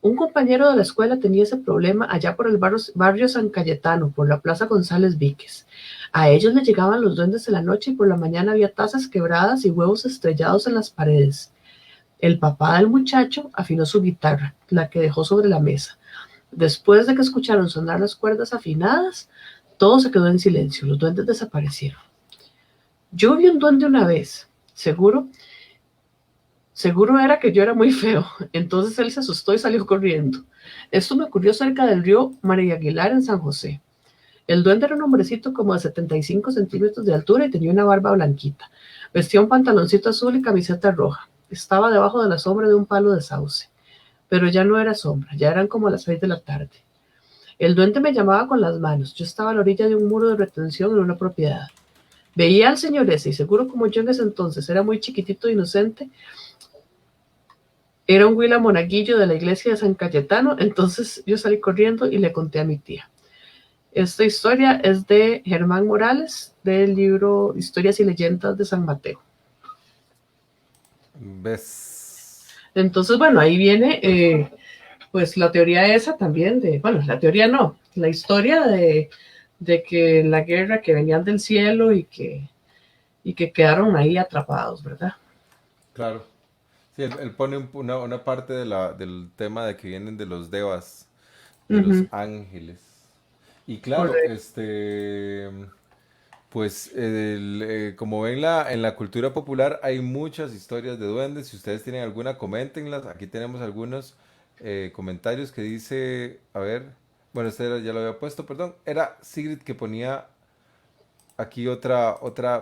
Un compañero de la escuela tenía ese problema allá por el barrio San Cayetano, por la Plaza González Víquez. A ellos le llegaban los duendes en la noche y por la mañana había tazas quebradas y huevos estrellados en las paredes. El papá del muchacho afinó su guitarra, la que dejó sobre la mesa. Después de que escucharon sonar las cuerdas afinadas, todo se quedó en silencio. Los duendes desaparecieron. Yo vi un duende una vez. Seguro era que yo era muy feo. Entonces él se asustó y salió corriendo. Esto me ocurrió cerca del río María Aguilar en San José. El duende era un hombrecito como de 75 centímetros de altura y tenía una barba blanquita. Vestía un pantaloncito azul y camiseta roja. Estaba debajo de la sombra de un palo de sauce. Pero ya no era sombra, ya eran como las 6 de la tarde. El duende me llamaba con las manos. Yo estaba a la orilla de un muro de retención en una propiedad. Veía al señor ese y seguro como yo en ese entonces era muy chiquitito e inocente, era un huila monaguillo de la iglesia de San Cayetano, entonces yo salí corriendo y le conté a mi tía. Esta historia es de Germán Morales, del libro Historias y Leyendas de San Mateo. ¿Ves? Entonces, bueno, ahí viene pues la teoría esa también de, bueno, la teoría no, la historia de que la guerra que venían del cielo y que quedaron ahí atrapados, ¿verdad? Claro. Sí, él pone una parte del tema de que vienen de los devas, de los Ujú, ángeles. Y claro, correcto. pues como ven en la cultura popular hay muchas historias de duendes. Si ustedes tienen alguna, coméntenlas. Aquí tenemos algunos comentarios que dice, a ver, bueno, ya lo había puesto, perdón. Era Sigrid que ponía aquí otra,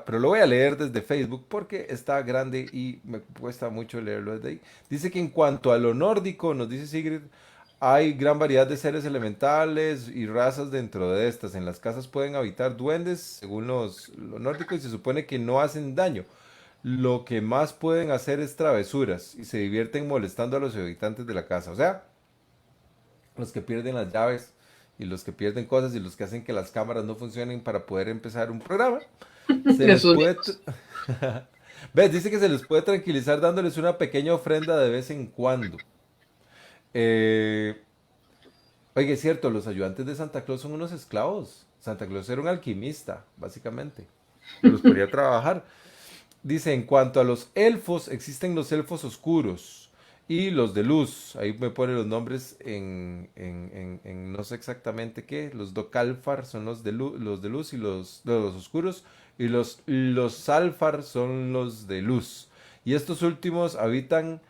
pero lo voy a leer desde Facebook porque está grande y me cuesta mucho leerlo desde ahí. Dice que en cuanto a lo nórdico, nos dice Sigrid, hay gran variedad de seres elementales y razas dentro de estas. En las casas pueden habitar duendes, según los nórdicos, y se supone que no hacen daño. Lo que más pueden hacer es travesuras y se divierten molestando a los habitantes de la casa. O sea, los que pierden las llaves y los que pierden cosas y los que hacen que las cámaras no funcionen para poder empezar un programa. Se les Jesús. puede... ¿Ves? Dice que se les puede tranquilizar dándoles una pequeña ofrenda de vez en cuando. Eh, Oye, es cierto, los ayudantes de Santa Claus son unos esclavos. Santa Claus era un alquimista, básicamente. Los ponía a trabajar. Dice, en cuanto a los elfos, existen los elfos oscuros y los de luz. Ahí me pone los nombres en no sé exactamente qué. Los Docalfar son los de luz y los oscuros. Y los Salfar son los de luz. Y estos últimos habitan,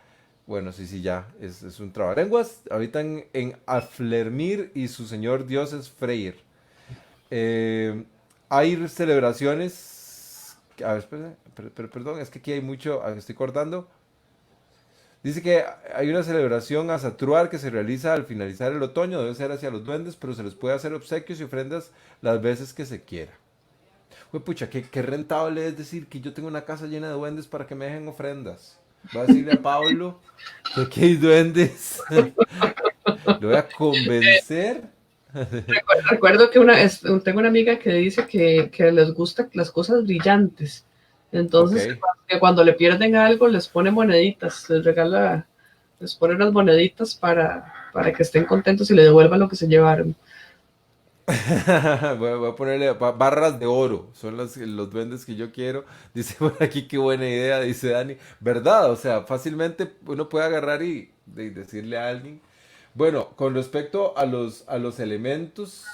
bueno, sí, ya, es un trabalenguas. Habitan en Aflermir y su señor dios es Freyr. Hay celebraciones. A ver, espera, perdón, es que aquí hay mucho. Estoy cortando. Dice que hay una celebración a Satruar que se realiza al finalizar el otoño, debe ser hacia los duendes, pero se les puede hacer obsequios y ofrendas las veces que se quiera. Uy, pucha, qué rentable es decir que yo tengo una casa llena de duendes para que me dejen ofrendas. Voy a decirle a Pablo que aquí hay duendes. Lo voy a convencer. Recuerdo que tengo una amiga que dice que les gustan las cosas brillantes. Ok. Entonces, que cuando le pierden algo, les pone moneditas, les regala, les pone unas moneditas para que estén contentos y le devuelvan lo que se llevaron. Voy a ponerle barras de oro. Son los duendes que yo quiero. Dice por aquí, qué buena idea, dice Dani. ¿Verdad? O sea, fácilmente uno puede agarrar y decirle a alguien. Bueno, con respecto a los elementos,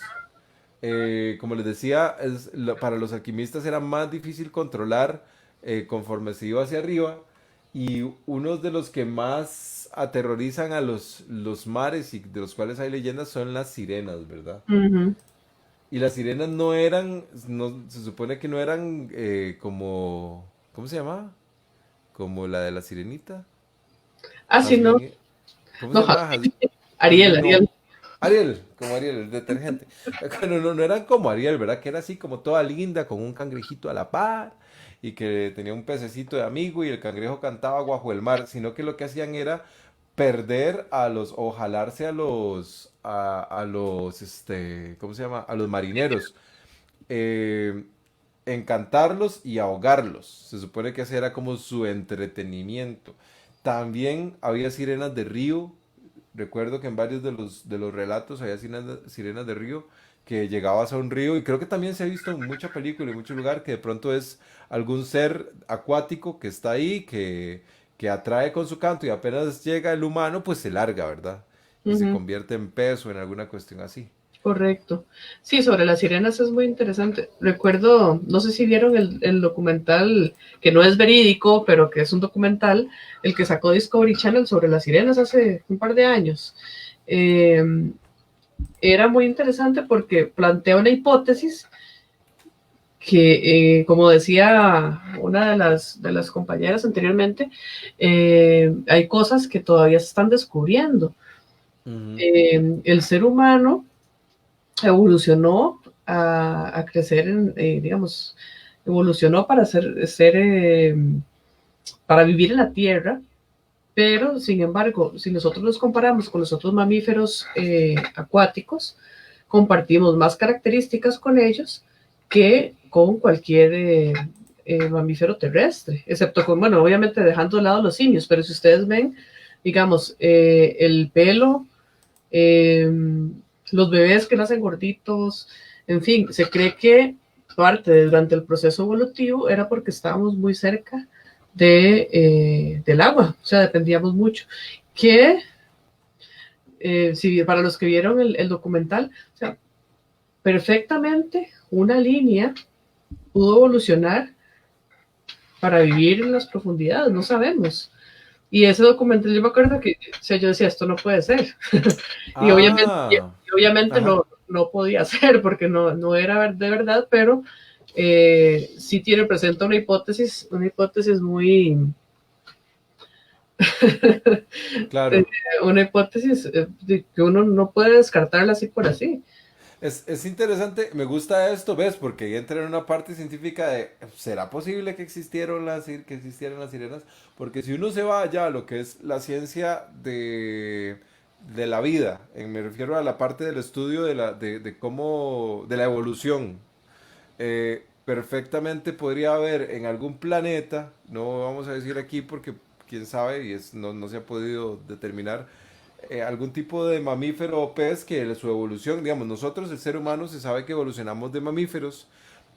como les decía, para los alquimistas era más difícil controlar conforme se iba hacia arriba. Y unos de los que más aterrorizan a los mares y de los cuales hay leyendas son las sirenas, ¿verdad? Ujú. Y las sirenas no eran, se supone que no eran como, ¿cómo se llamaba? Como la de la sirenita. Ah, sí, no, Jazmín, ¿cómo se no, llamaba? Ariel, Jazmín, Ariel. no. Ariel, como Ariel, el detergente. Bueno, no eran como Ariel, ¿verdad? Que era así como toda linda, con un cangrejito a la par, y que tenía un pececito de amigo y el cangrejo cantaba bajo el mar, sino que lo que hacían era perder o jalarse a los, ¿cómo se llama? A los marineros, eh, encantarlos y ahogarlos. Se supone que ese era como su entretenimiento. También había sirenas de río. Recuerdo que en varios de los relatos había sirenas de río que llegabas a un río y creo que también se ha visto en mucha película, en mucho lugar, que de pronto es algún ser acuático que está ahí, que atrae con su canto y apenas llega el humano, pues se larga, ¿verdad? Y se Ujú. convierte en peso, en alguna cuestión así. Correcto. Sí, sobre las sirenas es muy interesante. Recuerdo, no sé si vieron el documental, que no es verídico, pero que es un documental, el que sacó Discovery Channel sobre las sirenas hace un par de años. Eh, Era muy interesante porque plantea una hipótesis que, como decía una de las compañeras anteriormente, hay cosas que todavía se están descubriendo. Ujú, El ser humano evolucionó a crecer digamos, evolucionó para para vivir en la Tierra, pero sin embargo, si nosotros nos comparamos con los otros mamíferos acuáticos, compartimos más características con ellos que con cualquier mamífero terrestre, excepto con, bueno, obviamente dejando de lado los simios, pero si ustedes ven, digamos, el pelo, eh, los bebés que nacen gorditos, en fin, se cree que durante el proceso evolutivo era porque estábamos muy cerca del agua, o sea, dependíamos mucho. Que si para los que vieron el documental, o sea, perfectamente una línea pudo evolucionar para vivir en las profundidades, no sabemos. Y ese documental, yo me acuerdo que, o sea, yo decía, esto no puede ser. ah, Y obviamente ajá. no podía ser porque no era de verdad, pero sí tiene presente una hipótesis muy, Claro. una hipótesis que uno no puede descartarla así por así. Es interesante, me gusta esto, ¿ves? Porque ahí entra en una parte científica de, ¿será posible que que existieran las sirenas? Porque si uno se va allá a lo que es la ciencia de la vida, me refiero a la parte del estudio de cómo, de la evolución, perfectamente podría haber en algún planeta, no vamos a decir aquí porque quién sabe y no se ha podido determinar, algún tipo de mamífero o pez que su evolución, digamos, nosotros, el ser humano, se sabe que evolucionamos de mamíferos,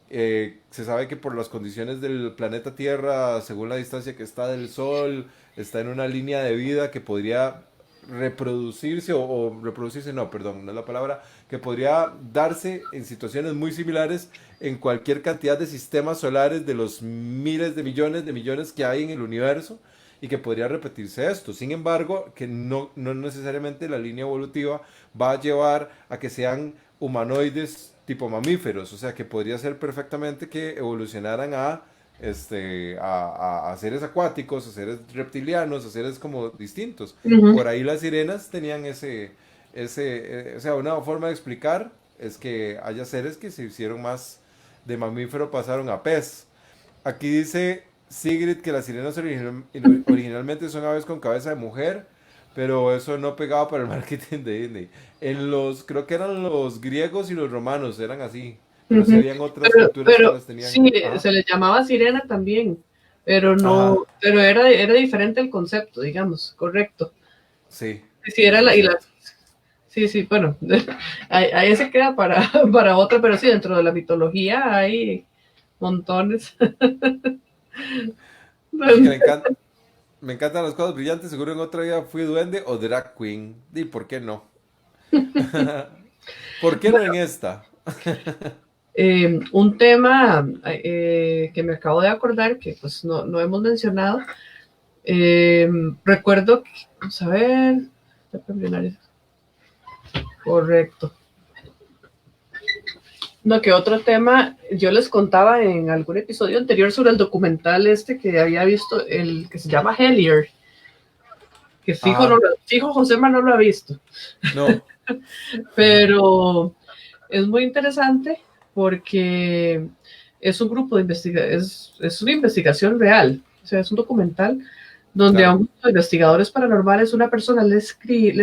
se sabe que por las condiciones del planeta Tierra, según la distancia que está del Sol, está en una línea de vida que podría reproducirse o reproducirse, no, perdón, no es la palabra, que podría darse en situaciones muy similares en cualquier cantidad de sistemas solares de los miles de millones que hay en el universo y que podría repetirse esto. Sin embargo, que no necesariamente la línea evolutiva va a llevar a que sean humanoides tipo mamíferos, o sea que podría ser perfectamente que evolucionaran a a seres acuáticos, a seres reptilianos, a seres como distintos. Ujú, Por ahí las sirenas tenían o sea, una forma de explicar es que haya seres que se hicieron más de mamífero, pasaron a pez. Aquí dice Sigrid que las sirenas originalmente son aves con cabeza de mujer, pero eso no pegaba para el marketing de Disney. Creo que eran los griegos y los romanos, eran así, pero sí ujú. habían otras culturas que Pero las tenían. sí, Ajá, se le llamaba sirena también, pero no, ajá, pero era diferente el concepto, digamos, correcto. sí, Sí, sí, sí, era sí, es la, y la, cierto. sí, sí, bueno, ahí se queda para, para otra, pero sí, dentro de la mitología hay montones. Es que me encantan las cosas brillantes, seguro en otra vida fui duende o drag queen. ¿Y por qué no? ¿Por qué no en esta? Un tema que me acabo de acordar, que pues no hemos mencionado, recuerdo que, vamos a ver, correcto. No, que otro tema, yo les contaba en algún episodio anterior sobre el documental este que había visto, el que se llama Hellier, que fijo, Ajá, fijo Josema no lo ha visto, no. pero es muy interesante porque es un grupo de investigación, es una investigación real, o sea, es un documental donde a Claro. un grupo de investigadores paranormales una persona les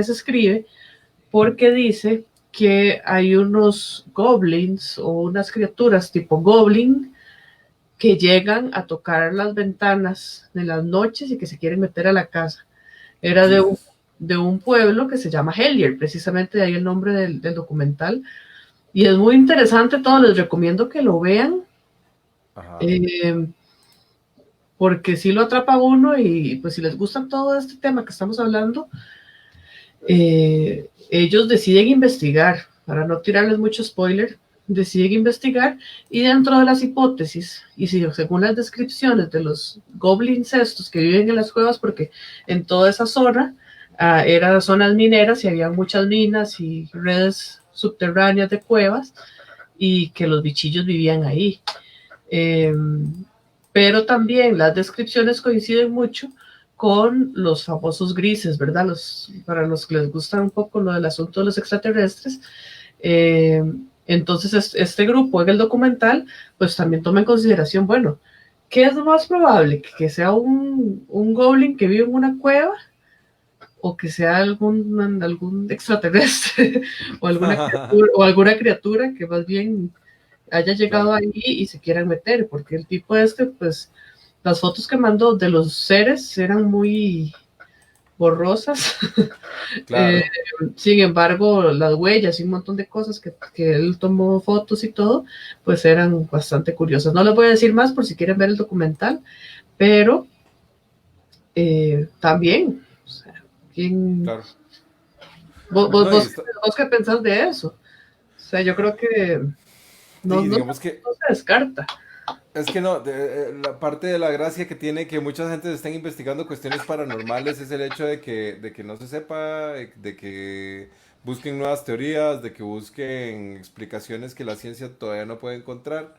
escribe porque dice que hay unos goblins o unas criaturas tipo goblin que llegan a tocar las ventanas en las noches y que se quieren meter a la casa. Era Jesus. de un pueblo que se llama Hellier, precisamente de ahí el nombre del documental. Y es muy interesante todo, les recomiendo que lo vean, Ajá. eh, porque si sí lo atrapa uno y pues si les gusta todo este tema que estamos hablando, ellos deciden investigar, para no tirarles mucho spoiler, deciden investigar y dentro de las hipótesis, y si, según las descripciones de los goblins estos que viven en las cuevas, porque en toda esa zona eran zonas mineras y había muchas minas y redes subterráneas de cuevas y que los bichillos vivían ahí. Eh, pero también las descripciones coinciden mucho con los famosos grises, ¿verdad? Para los que les gusta un poco lo del asunto de los extraterrestres. Eh, entonces, este grupo en el documental, pues también toma en consideración, bueno, ¿qué es lo más probable? ¿Que sea un goblin que vive en una cueva o que sea algún extraterrestre o alguna criatura que más bien haya llegado Claro, ahí y se quieran meter? Porque el tipo este, pues, las fotos que mandó de los seres eran muy borrosas. eh, claro. Sin embargo, las huellas y un montón de cosas que él tomó fotos y todo, pues eran bastante curiosas. No les voy a decir más por si quieren ver el documental, pero también, o sea, ¿quién, Claro. No, vos qué pensás de eso? O sea, yo creo que y no digamos que se descarta. es que no, la parte de la gracia que tiene que mucha gente estén investigando cuestiones paranormales es el hecho de que no se sepa, de que busquen nuevas teorías, de que busquen explicaciones que la ciencia todavía no puede encontrar.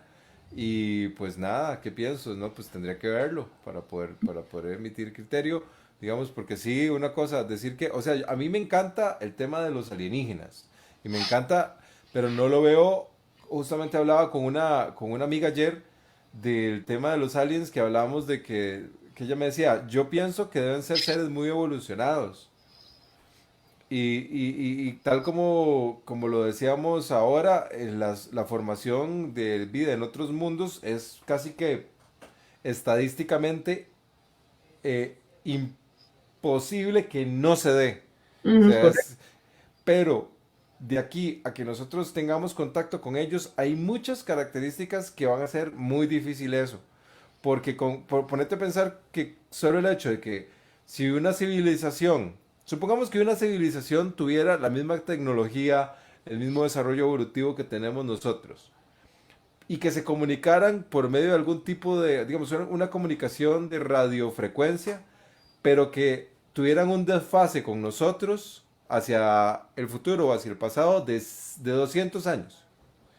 Y pues nada, ¿qué pienso? No, pues tendría que verlo para poder emitir criterio, digamos, porque sí, una cosa, decir que, o sea, a mí me encanta el tema de los alienígenas y me encanta, pero no lo veo, justamente hablaba con una amiga ayer del tema de los aliens que hablábamos que ella me decía, yo pienso que deben ser seres muy evolucionados. Y tal como lo decíamos ahora, la formación de vida en otros mundos es casi que estadísticamente imposible que no se dé. O sea, Correcto. pero de aquí a que nosotros tengamos contacto con ellos, hay muchas características que van a ser muy difícil eso. Porque ponete a pensar que solo el hecho de que si una civilización, supongamos que una civilización tuviera la misma tecnología, el mismo desarrollo evolutivo que tenemos nosotros, y que se comunicaran por medio de algún tipo de, digamos, una comunicación de radiofrecuencia, pero que tuvieran un desfase con nosotros hacia el futuro o hacia el pasado de 200 años.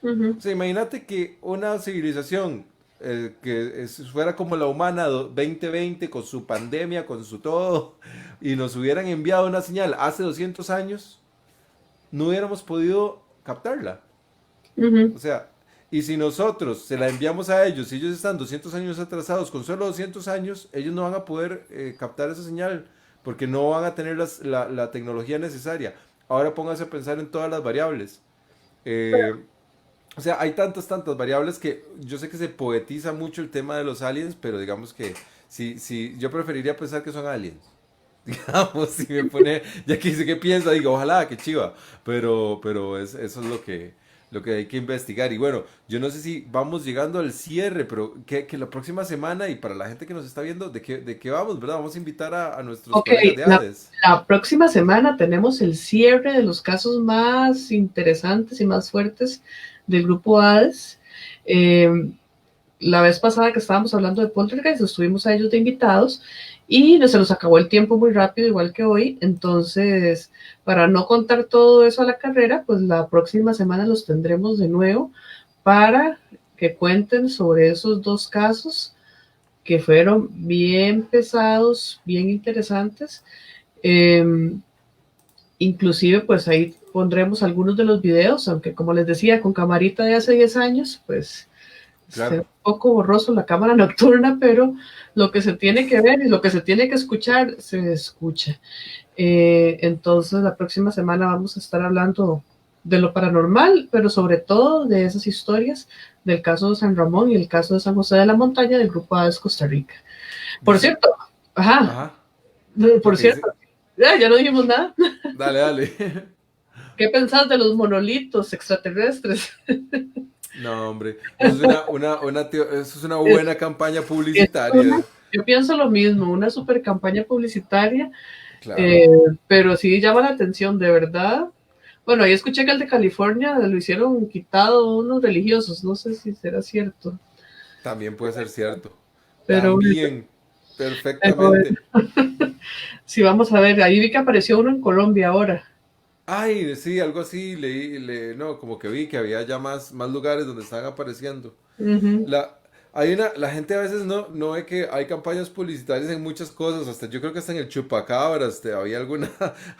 Uh -huh. O sea, imagínate que una civilización, que fuera como la humana 2020 con su pandemia, con su todo, y nos hubieran enviado una señal hace 200 años, no hubiéramos podido captarla. Ujú. O sea, y si nosotros se la enviamos a ellos, y ellos están 200 años atrasados, con solo 200 años, ellos no van a poder captar esa señal, porque no van a tener la tecnología necesaria. Ahora pónganse a pensar en todas las variables. Eh, o sea, hay tantas variables que yo sé que se poetiza mucho el tema de los aliens, pero digamos que si yo preferiría pensar que son aliens. Digamos, si me pone, ya que dice qué piensa, digo, ojalá, qué chiva, pero eso es lo que hay que investigar. Y bueno, yo no sé si vamos llegando al cierre, pero que la próxima semana y para la gente que nos está viendo, ¿de qué vamos, verdad? Vamos a invitar a nuestros Ok, colegas de la, Hades. la próxima semana tenemos el cierre de los casos más interesantes y más fuertes del grupo ADES. Eh, la vez pasada que estábamos hablando de Poltergeist, estuvimos a ellos de invitados y se nos acabó el tiempo muy rápido, igual que hoy. Entonces, para no contar todo eso a la carrera, pues la próxima semana los tendremos de nuevo para que cuenten sobre esos dos casos que fueron bien pesados, bien interesantes. Eh, Inclusive, pues ahí pondremos algunos de los videos, aunque como les decía, con camarita de hace 10 años, pues se ve Claro. un poco borroso la cámara nocturna, pero lo que se tiene que ver y lo que se tiene que escuchar, se escucha. Entonces, la próxima semana vamos a estar hablando de lo paranormal, pero sobre todo de esas historias del caso de San Ramón y el caso de San José de la Montaña del Grupo ADES Costa Rica. Por Dice, cierto, ajá, ajá, lo por que cierto, dice, ya no dijimos nada. dale, dale. ¿Qué pensás de los monolitos extraterrestres? No, hombre, eso es eso es una Es, buena campaña es publicitaria. yo pienso lo mismo, una super campaña publicitaria, Claro. eh, pero sí llama la atención, de verdad. Bueno, ahí escuché que el de California lo hicieron quitado unos religiosos, no sé si será cierto, También puede ser cierto. pero, También, pero perfectamente. sí, vamos a ver, ahí vi que apareció uno en Colombia ahora. Ay, sí, algo así, no, como que vi que había ya más lugares donde estaban apareciendo. Ujú. La, la gente a veces no ve que hay campañas publicitarias en muchas cosas, hasta yo creo que hasta en el chupacabras, había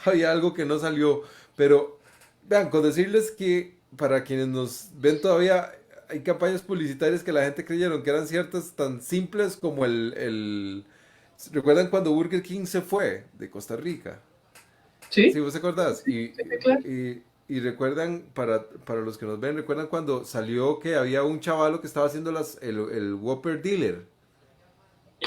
había algo que no salió, pero vean, con decirles que para quienes nos ven todavía, hay campañas publicitarias que la gente creyeron que eran ciertas, tan simples como ¿recuerdan cuando Burger King se fue de Costa Rica? Sí, Sí, ¿vos te acordás? sí, claro. Y recuerdan, para los que nos ven, recuerdan cuando salió que había un chavalo que estaba haciendo el Whopper Dealer.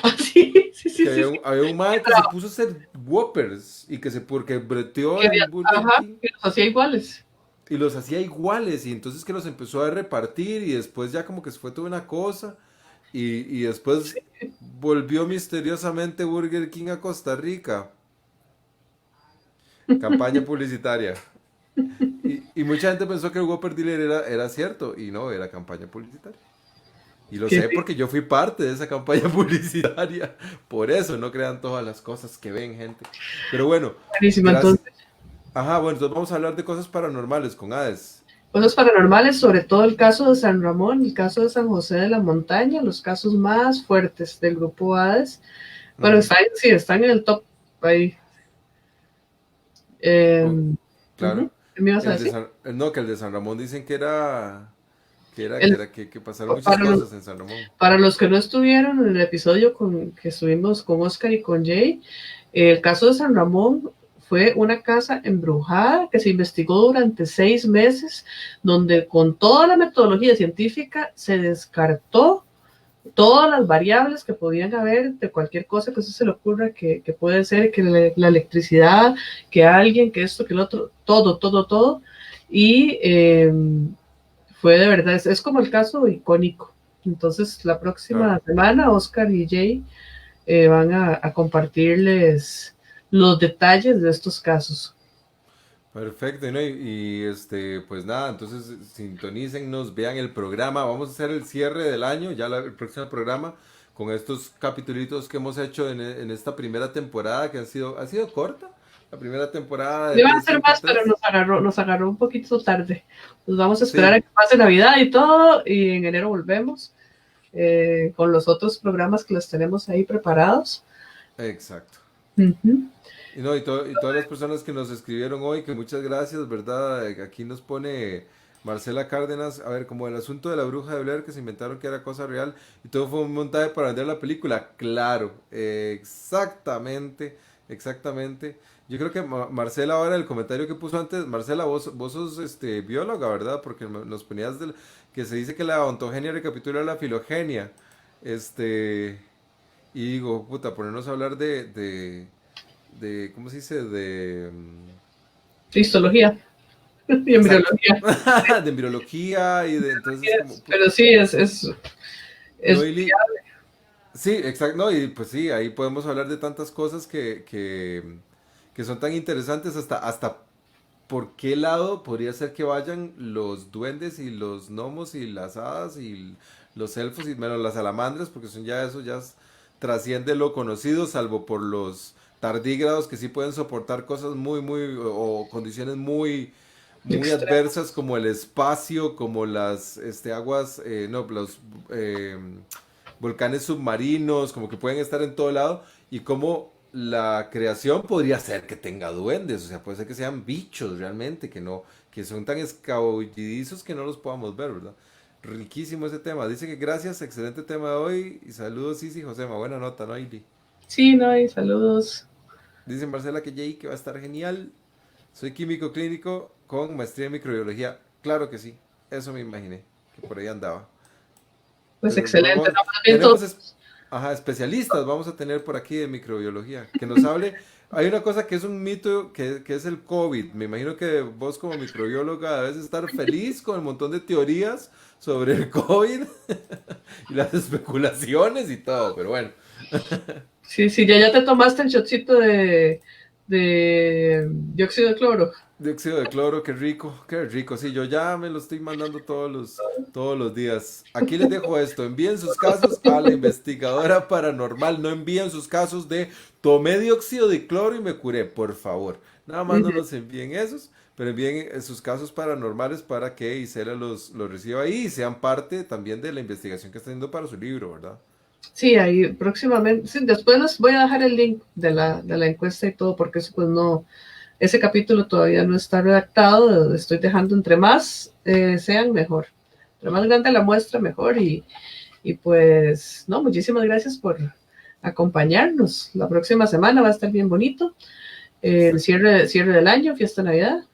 Ah, sí, sí, sí, Que sí, había sí. un, había un mae que se puso a hacer Whoppers y porque breteó Que el Burger ajá, King que los hacía iguales. y los hacía iguales y entonces que los empezó a repartir y después ya como que se fue toda una cosa y después volvió misteriosamente Burger King a Costa Rica. Campaña publicitaria. Y mucha gente pensó que el Whopper Dealer era cierto y no, era campaña publicitaria. Y lo Que sé sí, porque yo fui parte de esa campaña publicitaria. Por eso no crean todas las cosas que ven, gente. Pero bueno, buenísimo. gracias. Entonces, Ajá, bueno, entonces vamos a hablar de cosas paranormales con Hades. cosas paranormales, sobre todo el caso de San Ramón, el caso de San José de la Montaña, los casos más fuertes del grupo ADES. Bueno, Ujú. sí, están en el top ahí. Eh, Oh, Ujú. claro. ¿Qué me ibas a decir? No, que el de San Ramón dicen que era, que era, que El, era, que pasaron muchas para, cosas en San Ramón. para los que no estuvieron en el episodio que estuvimos con Oscar y con Jay, el caso de San Ramón fue una casa embrujada que se investigó durante 6 meses, donde con toda la metodología científica se descartó todas las variables que podían haber de cualquier cosa que se le ocurra, que puede ser que la electricidad, que alguien, que esto, que el otro, todo. Y fue de verdad, es como el caso icónico. Entonces, la próxima Claro. semana, Oscar y Jay van a compartirles los detalles de estos casos. Perfecto, ¿no? Pues nada, entonces sintonícennos, vean el programa. Vamos a hacer el cierre del año, ya el próximo programa, con estos capitulitos que hemos hecho en esta primera temporada, que ha sido corta. La primera temporada de Iban a ser más, pero 353. nos agarró un poquito tarde. Nos vamos a esperar a Sí, que pase Navidad y todo, y en enero volvemos. con los otros programas que los tenemos ahí preparados. Exacto. Ujú. Y, no, y todas las personas que nos escribieron hoy, que muchas gracias, ¿verdad? Aquí nos pone Marcela Cárdenas, a ver, como el asunto de la bruja de Blair, que se inventaron que era cosa real, y todo fue un montaje para vender la película. Claro, exactamente, exactamente. Yo creo que Marcela ahora, el comentario que puso antes, Marcela, vos sos bióloga, ¿verdad? Porque nos ponías que se dice que la ontogenia recapitula la filogenia. Este, y digo, puta, ponernos a hablar ¿cómo se dice? Histología y Exacto. embriología. De embriología y de entonces como, Pero puta. sí, es No, Ili, sí, exacto, no, y pues sí, ahí podemos hablar de tantas cosas que son tan interesantes hasta por qué lado podría ser que vayan los duendes y los gnomos y las hadas y los elfos y menos las salamandras, porque son ya eso trasciende lo conocido, salvo por los tardígrados que sí pueden soportar cosas o condiciones muy extremo. adversas como el espacio, como las aguas, no, los eh, volcanes submarinos, como que pueden estar en todo lado, y como la creación podría ser que tenga duendes, o sea, puede ser que sean bichos realmente, que son tan escabullidizos que no los podamos ver, ¿verdad? Riquísimo ese tema. Dice que gracias, excelente tema de hoy, y saludos, Sisi Josema, buena nota, ¿no, Ili? Sí, no hay saludos. Dice Marcela que Jay que va a estar genial. Soy químico clínico con maestría en microbiología. Claro que sí, eso me imaginé, que por ahí andaba. Pues Pero excelente, no, más bien tenemos todos. ajá, especialistas, vamos a tener por aquí de microbiología, que nos hable. Hay una cosa que es un mito, que es el COVID. Me imagino que vos como microbióloga debes estar feliz con el montón de teorías sobre el COVID y las especulaciones y todo, pero bueno. Sí, sí, ya te tomaste el shotcito de dióxido de cloro. Dióxido de cloro, qué rico. Sí, yo ya me lo estoy mandando todos los días. Aquí les dejo esto. Envíen sus casos a la investigadora paranormal. No envíen sus casos de tomé dióxido de cloro y me curé, por favor. Nada más no nos envíen esos, pero envíen sus casos paranormales para que Isela los reciba ahí y sean parte también de la investigación que está haciendo para su libro, ¿verdad? Sí, ahí próximamente, sí, después les voy a dejar el link de la encuesta y todo, porque eso pues no, ese capítulo todavía no está redactado, estoy dejando entre más sean mejor, entre más grande la muestra mejor y pues no, muchísimas gracias por acompañarnos, la próxima semana va a estar bien bonito, el Exacto. cierre del año, fiesta de Navidad,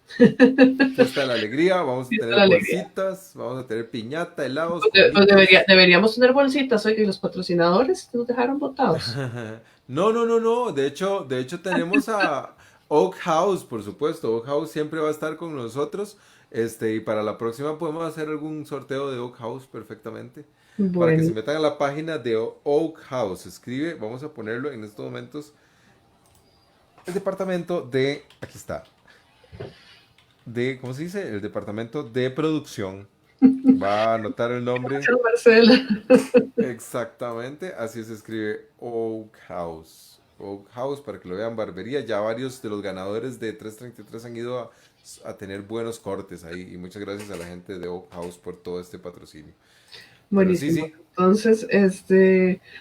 Fiesta de la alegría, vamos a fiesta de tener la alegría. bolsitas, vamos a tener piñata, helados, Pues jueguitos. deberíamos tener bolsitas, oye, y los patrocinadores nos dejaron votados. No, no, no, no. De hecho tenemos a Oak House, por supuesto. Oak House siempre va a estar con nosotros. Y para la próxima podemos hacer algún sorteo de Oak House perfectamente. Para que se Bueno, metan a la página de Oak House. Escribe, vamos a ponerlo en estos momentos. El departamento de, aquí está, ¿cómo se dice? El departamento de producción. Va a anotar el nombre. gracias Marcela. Exactamente, así se escribe Oak House. Oak House, para que lo vean, barbería. Ya varios de los ganadores de 333 han ido a tener buenos cortes ahí. Y muchas gracias a la gente de Oak House por todo este patrocinio. Pero sí, Buenísimo. sí. Entonces,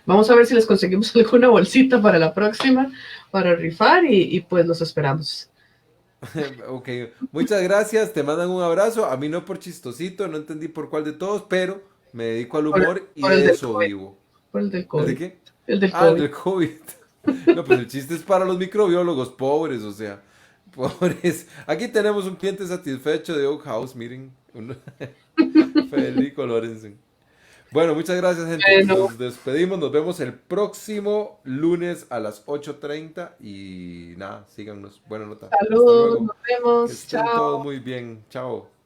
vamos a ver si les conseguimos alguna bolsita para la próxima, para rifar y pues los esperamos. Ok, muchas gracias. Te mandan un abrazo. A mí no por chistosito, no entendí por cuál de todos, pero me dedico al Por, humor y por el de del eso COVID, vivo. por el del ¿El de COVID, qué? el del Ah, el COVID. del COVID. No, pues el chiste es para los microbiólogos pobres, o sea, pobres. Aquí tenemos un cliente satisfecho de Oak House, miren. Federico Lorenzen. Bueno, muchas gracias, gente. Bueno, Nos despedimos. Nos vemos el próximo lunes a las 8:30. Y nada, síganos. Buena nota. Hasta saludos, luego. nos Que vemos, estén todos chao. muy bien. Chao.